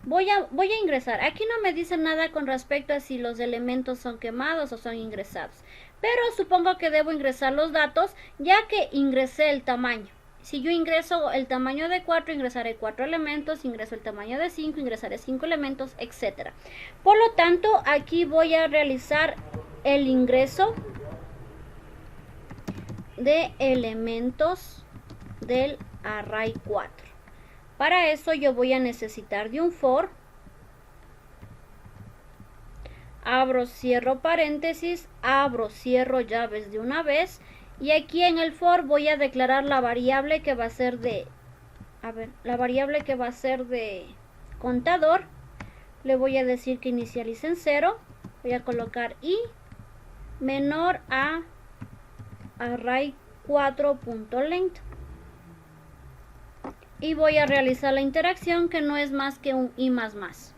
Voy a ingresar. Aquí no me dice nada con respecto a si los elementos son quemados o son ingresados. Pero supongo que debo ingresar los datos ya que ingresé el tamaño. Si yo ingreso el tamaño de 4, ingresaré 4 elementos. Ingreso el tamaño de 5, ingresaré 5 elementos, etc. Por lo tanto, aquí voy a realizar el ingreso de elementos del array 4. Para eso yo voy a necesitar de un for. Abro, cierro paréntesis, abro, cierro llaves de una vez. Y aquí en el for voy a declarar la variable que va a ser de, contador. Le voy a decir que inicialice en 0. Voy a colocar i menor a array 4.length. Y voy a realizar la interacción que no es más que un i más más.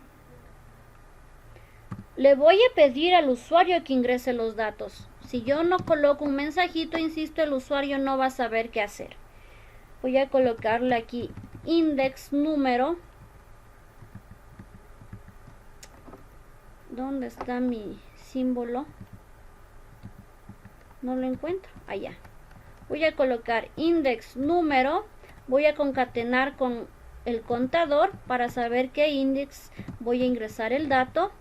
Le voy a pedir al usuario que ingrese los datos. Si yo no coloco un mensajito, insisto, el usuario no va a saber qué hacer. Voy a colocarle aquí index número. ¿Dónde está mi símbolo? No lo encuentro. Allá. Voy a colocar index número. Voy a concatenar con el contador para saber qué index voy a ingresar el dato.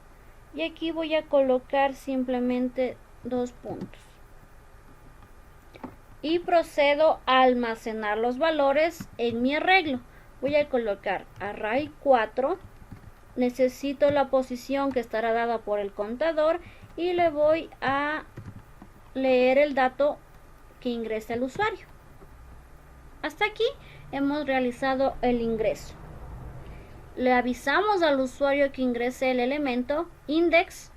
Y aquí voy a colocar simplemente 2 puntos. Y procedo a almacenar los valores en mi arreglo. Voy a colocar array 4. Necesito la posición que estará dada por el contador. Y le voy a leer el dato que ingresa el usuario. Hasta aquí hemos realizado el ingreso. Le avisamos al usuario que ingrese el elemento index,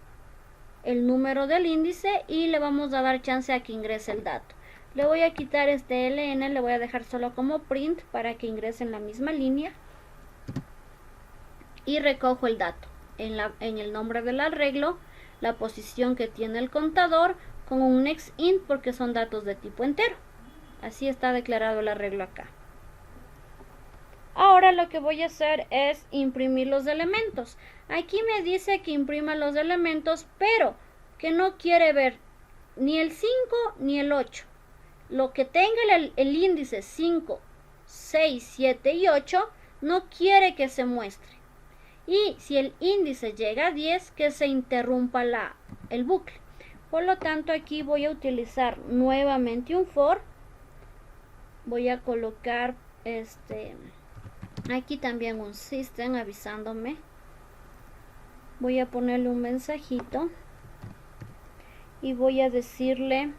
el número del índice, y le vamos a dar chance a que ingrese el dato. Le voy a quitar este ln, le voy a dejar solo como print para que ingrese en la misma línea. Y recojo el dato en el nombre del arreglo, la posición que tiene el contador, con un next int porque son datos de tipo entero. Así está declarado el arreglo acá. Ahora lo que voy a hacer es imprimir los elementos. Aquí me dice que imprima los elementos, pero que no quiere ver ni el 5 ni el 8. Lo que tenga el índice 5, 6, 7 y 8 no quiere que se muestre. Y si el índice llega a 10, que se interrumpa el bucle. Por lo tanto, aquí voy a utilizar nuevamente un for. Voy a colocar aquí también un system avisándome. Voy a ponerle un mensajito y voy a decirle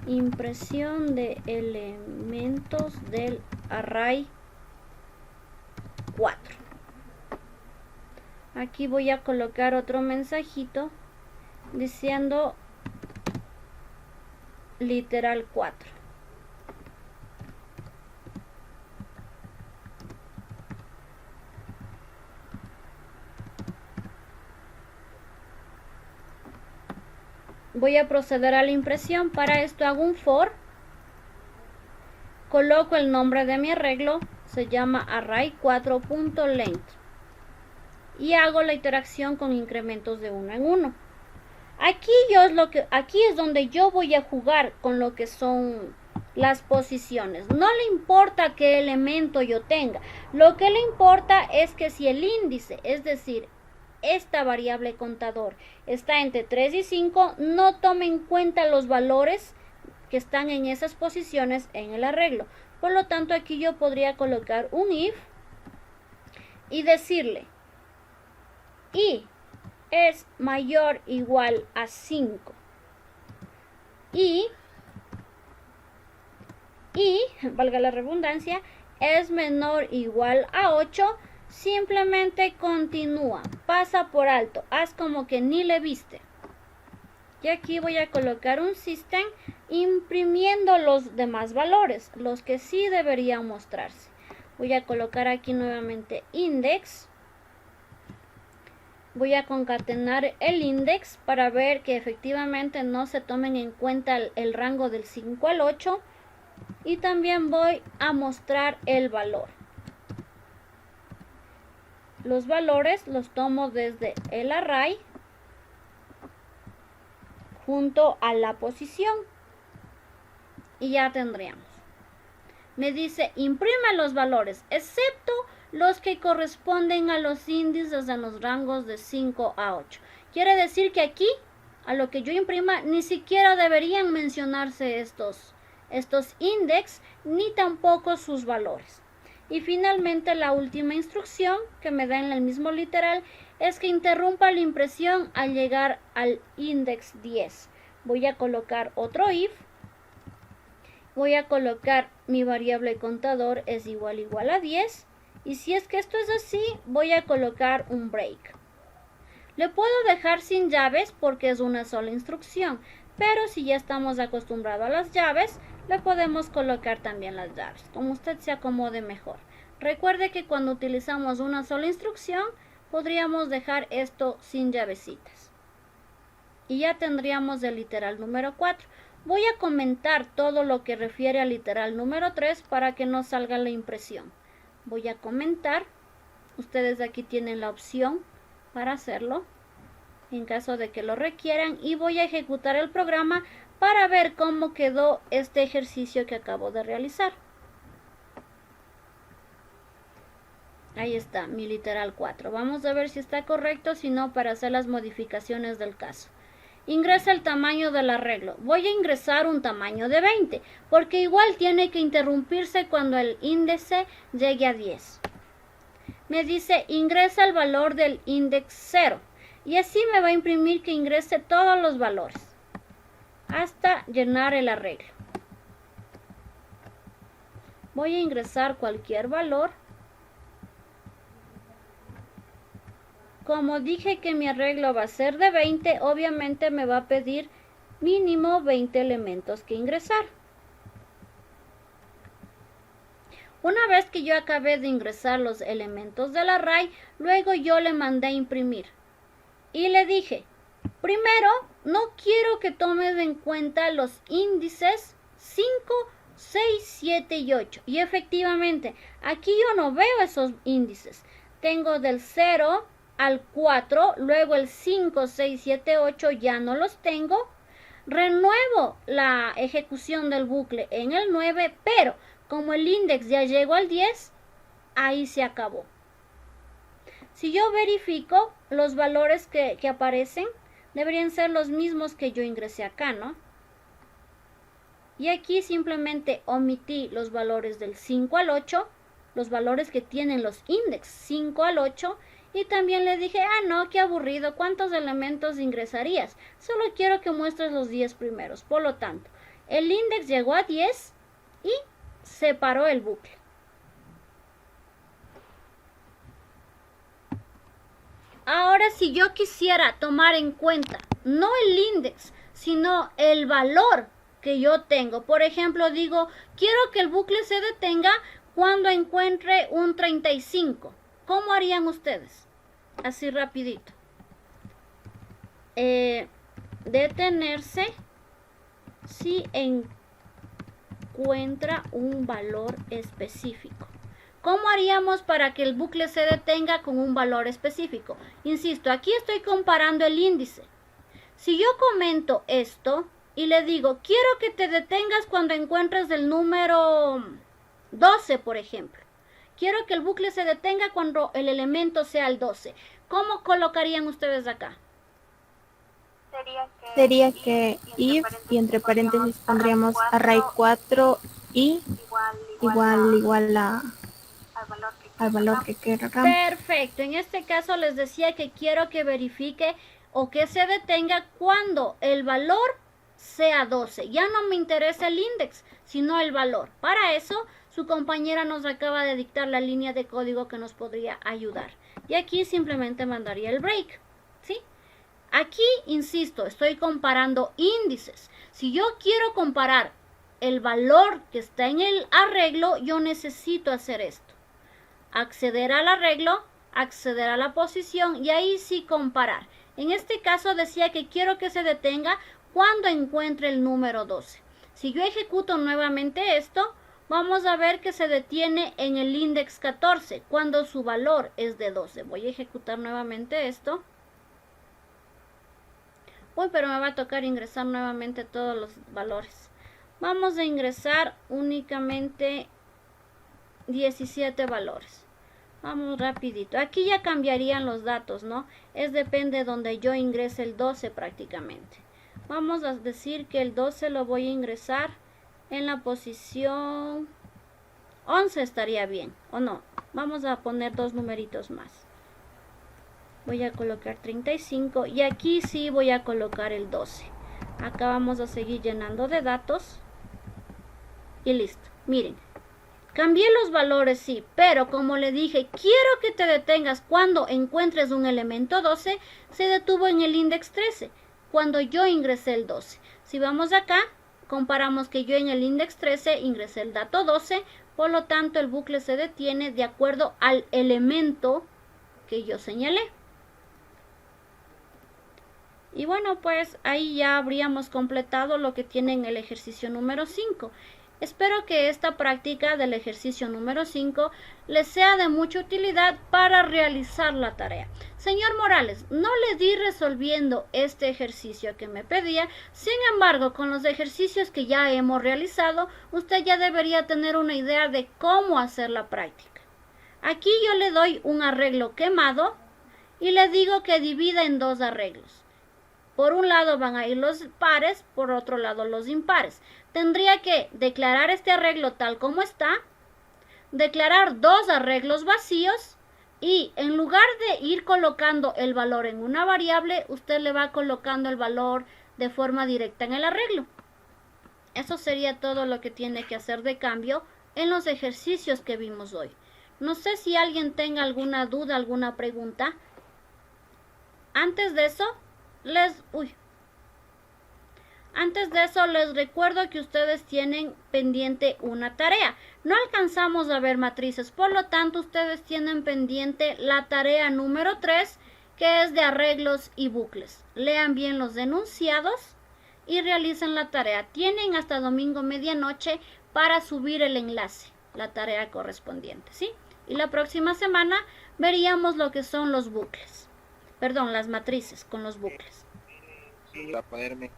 impresión de elementos del array 4. Aquí voy a colocar otro mensajito diciendo literal 4. Voy a proceder a la impresión. Para esto hago un for, coloco el nombre de mi arreglo, se llama array4.length, y hago la interacción con incrementos de 1 en 1. Aquí es donde yo voy a jugar con lo que son las posiciones. No le importa qué elemento yo tenga, lo que le importa es que si el índice, es decir, esta variable contador, está entre 3 y 5, no tome en cuenta los valores que están en esas posiciones en el arreglo. Por lo tanto, aquí yo podría colocar un if y decirle y es mayor o igual a 5 y valga la redundancia, es menor o igual a 8, simplemente continúa, pasa por alto, haz como que ni le viste. Y aquí voy a colocar un system imprimiendo los demás valores, los que sí deberían mostrarse. Voy a colocar aquí nuevamente index. Voy a concatenar el index para ver que efectivamente no se tomen en cuenta el rango del 5 al 8. Y también voy a mostrar el valor. Los valores los tomo desde el array junto a la posición. Y ya tendríamos. Me dice imprima los valores, excepto los que corresponden a los índices en los rangos de 5 a 8. Quiere decir que aquí, a lo que yo imprima, ni siquiera deberían mencionarse estos índices, ni tampoco sus valores. Y finalmente la última instrucción que me da en el mismo literal es que interrumpa la impresión al llegar al index 10. Voy a colocar otro if. Voy a colocar mi variable contador es igual a 10. Y si es que esto es así, voy a colocar un break. Le puedo dejar sin llaves porque es una sola instrucción. Pero si ya estamos acostumbrados a las llaves, le podemos colocar también las llaves, como usted se acomode mejor. Recuerde que cuando utilizamos una sola instrucción, podríamos dejar esto sin llavecitas. Y ya tendríamos el literal número 4. Voy a comentar todo lo que refiere al literal número 3 para que no salga la impresión. Voy a comentar. Ustedes aquí tienen la opción para hacerlo, en caso de que lo requieran. Y voy a ejecutar el programa para ver cómo quedó este ejercicio que acabo de realizar. Ahí está, mi literal 4. Vamos a ver si está correcto, si no, para hacer las modificaciones del caso. Ingresa el tamaño del arreglo. Voy a ingresar un tamaño de 20, porque igual tiene que interrumpirse cuando el índice llegue a 10. Me dice, ingresa el valor del índice 0. Y así me va a imprimir que ingrese todos los valores. hasta llenar el arreglo. Voy a ingresar cualquier valor. Como dije que mi arreglo va a ser de 20, obviamente me va a pedir mínimo 20 elementos que ingresar. Una vez que yo acabé de ingresar los elementos del array, luego yo le mandé a imprimir. Y le dije, primero, no quiero que tomes en cuenta los índices 5, 6, 7 y 8. Y efectivamente, aquí yo no veo esos índices. Tengo del 0 al 4, luego el 5, 6, 7, 8 ya no los tengo. Renuevo la ejecución del bucle en el 9, pero como el index ya llegó al 10, ahí se acabó. Si yo verifico, los valores que aparecen deberían ser los mismos que yo ingresé acá, ¿no? Y aquí simplemente omití los valores del 5 al 8, los valores que tienen los index 5 al 8, y también le dije, no, qué aburrido, ¿cuántos elementos ingresarías? Solo quiero que muestres los 10 primeros. Por lo tanto, el index llegó a 10 y separó el bucle. Ahora, si yo quisiera tomar en cuenta no el index, sino el valor que yo tengo, por ejemplo, digo, quiero que el bucle se detenga cuando encuentre un 35. ¿Cómo harían ustedes? Así rapidito. Detenerse si encuentra un valor específico. ¿Cómo haríamos para que el bucle se detenga con un valor específico? Insisto, aquí estoy comparando el índice. Si yo comento esto y le digo, quiero que te detengas cuando encuentres el número 12, por ejemplo. Quiero que el bucle se detenga cuando el elemento sea el 12. ¿Cómo colocarían ustedes acá? Sería que if y entre paréntesis pondríamos array 4 y igual al valor que queramos. Perfecto. En este caso les decía que quiero que verifique o que se detenga cuando el valor sea 12. Ya no me interesa el index, sino el valor. Para eso, su compañera nos acaba de dictar la línea de código que nos podría ayudar. Y aquí simplemente mandaría el break, ¿sí? Aquí, insisto, estoy comparando índices. Si yo quiero comparar el valor que está en el arreglo, yo necesito hacer esto. Acceder al arreglo, acceder a la posición y ahí sí comparar. En este caso decía que quiero que se detenga cuando encuentre el número 12. Si yo ejecuto nuevamente esto, vamos a ver que se detiene en el index 14 cuando su valor es de 12. Voy a ejecutar nuevamente esto. Uy, pero me va a tocar ingresar nuevamente todos los valores. Vamos a ingresar únicamente 17 valores. Vamos rapidito. Aquí ya cambiarían los datos, ¿no? Depende de donde yo ingrese el 12 prácticamente. Vamos a decir que el 12 lo voy a ingresar en la posición 11 estaría bien, ¿o no? Vamos a poner dos numeritos más. Voy a colocar 35 y aquí sí voy a colocar el 12. Acá vamos a seguir llenando de datos. Y listo. Miren, cambié los valores, sí, pero como le dije, quiero que te detengas cuando encuentres un elemento 12, se detuvo en el index 13, cuando yo ingresé el 12. Si vamos acá, comparamos que yo en el index 13 ingresé el dato 12, por lo tanto el bucle se detiene de acuerdo al elemento que yo señalé. Y bueno, pues ahí ya habríamos completado lo que tiene en el ejercicio número 5. Espero que esta práctica del ejercicio número 5 les sea de mucha utilidad para realizar la tarea. Señor Morales, no le di resolviendo este ejercicio que me pedía, sin embargo, con los ejercicios que ya hemos realizado, usted ya debería tener una idea de cómo hacer la práctica. Aquí yo le doy un arreglo quemado y le digo que divida en dos arreglos. Por un lado van a ir los pares, por otro lado los impares. Tendría que declarar este arreglo tal como está, declarar dos arreglos vacíos y en lugar de ir colocando el valor en una variable, usted le va colocando el valor de forma directa en el arreglo. Eso sería todo lo que tiene que hacer de cambio en los ejercicios que vimos hoy. No sé si alguien tenga alguna duda, alguna pregunta. Antes de eso, les recuerdo que ustedes tienen pendiente una tarea. No alcanzamos a ver matrices, por lo tanto, ustedes tienen pendiente la tarea número 3, que es de arreglos y bucles. Lean bien los enunciados y realicen la tarea. Tienen hasta domingo medianoche para subir el enlace, la tarea correspondiente, ¿sí? Y la próxima semana veríamos lo que son los bucles. Perdón, las matrices con los bucles. Para ponerme.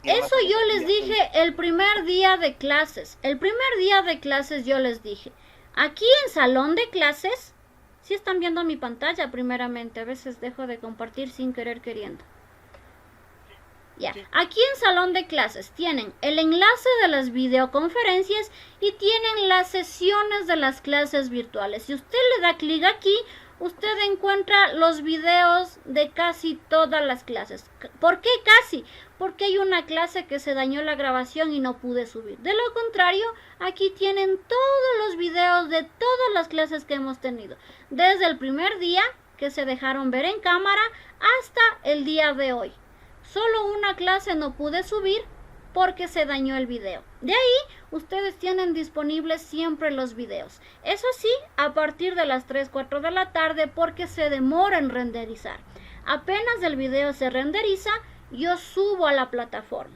Eso yo les dije el primer día de clases. El primer día de clases yo les dije. Aquí en salón de clases, si están viendo mi pantalla primeramente, a veces dejo de compartir sin querer queriendo. Ya, aquí en salón de clases tienen el enlace de las videoconferencias y tienen las sesiones de las clases virtuales. Si usted le da clic aquí, usted encuentra los videos de casi todas las clases. ¿Por qué casi? Porque hay una clase que se dañó la grabación y no pude subir. De lo contrario, aquí tienen todos los videos de todas las clases que hemos tenido. Desde el primer día que se dejaron ver en cámara hasta el día de hoy. Solo una clase no pude subir porque se dañó el video. De ahí, ustedes tienen disponibles siempre los videos. Eso sí, a partir de las 3, 4 de la tarde porque se demora en renderizar. Apenas el video se renderiza, yo subo a la plataforma.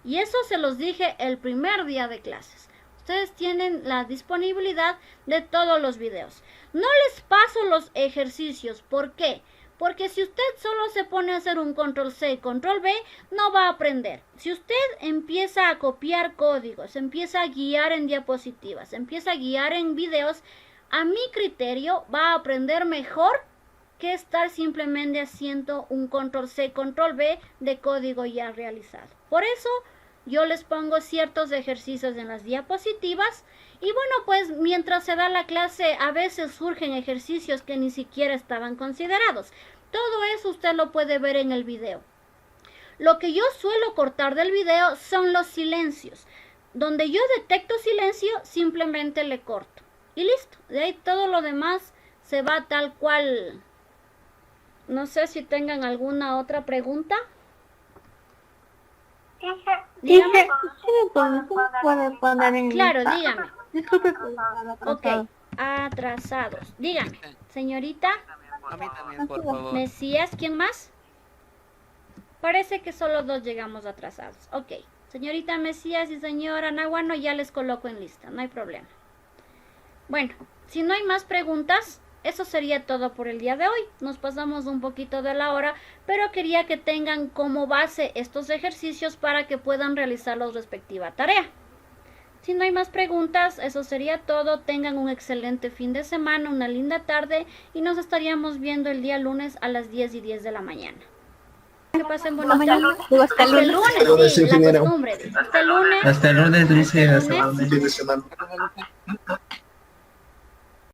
Y eso se los dije el primer día de clases. Ustedes tienen la disponibilidad de todos los videos. No les paso los ejercicios. ¿Por qué? Porque si usted solo se pone a hacer un control C, control V, no va a aprender. Si usted empieza a copiar códigos, empieza a guiar en diapositivas, empieza a guiar en videos, a mi criterio va a aprender mejor que estar simplemente haciendo un control C, control V de código ya realizado. Por eso yo les pongo ciertos ejercicios en las diapositivas y bueno, pues mientras se da la clase a veces surgen ejercicios que ni siquiera estaban considerados. Todo eso usted lo puede ver en el video. Lo que yo suelo cortar del video son los silencios. Donde yo detecto silencio, simplemente le corto. Y listo. De ahí todo lo demás se va tal cual. No sé si tengan alguna otra pregunta. Dígame. ¿Puede poner en Claro, lista? dígame. Disculpe. Ok, atrasados. Dígame, señorita A mí también, por favor. Mesías, ¿quién más? Parece que solo 2 llegamos atrasados. Ok, señorita Mesías y señora Nahuano ya les coloco en lista, no hay problema. Bueno, si no hay más preguntas, eso sería todo por el día de hoy. Nos pasamos un poquito de la hora, pero quería que tengan como base estos ejercicios para que puedan realizar la respectiva tarea. Si no hay más preguntas, eso sería todo. Tengan un excelente fin de semana, una linda tarde y nos estaríamos viendo el día lunes a las 10:10 de la mañana. Que pasen buenas tardes. Hasta el lunes. Hasta el lunes, sí, la costumbre. Hasta el lunes. Hasta el lunes, dice. Hasta el lunes. lunes. Fin de semana.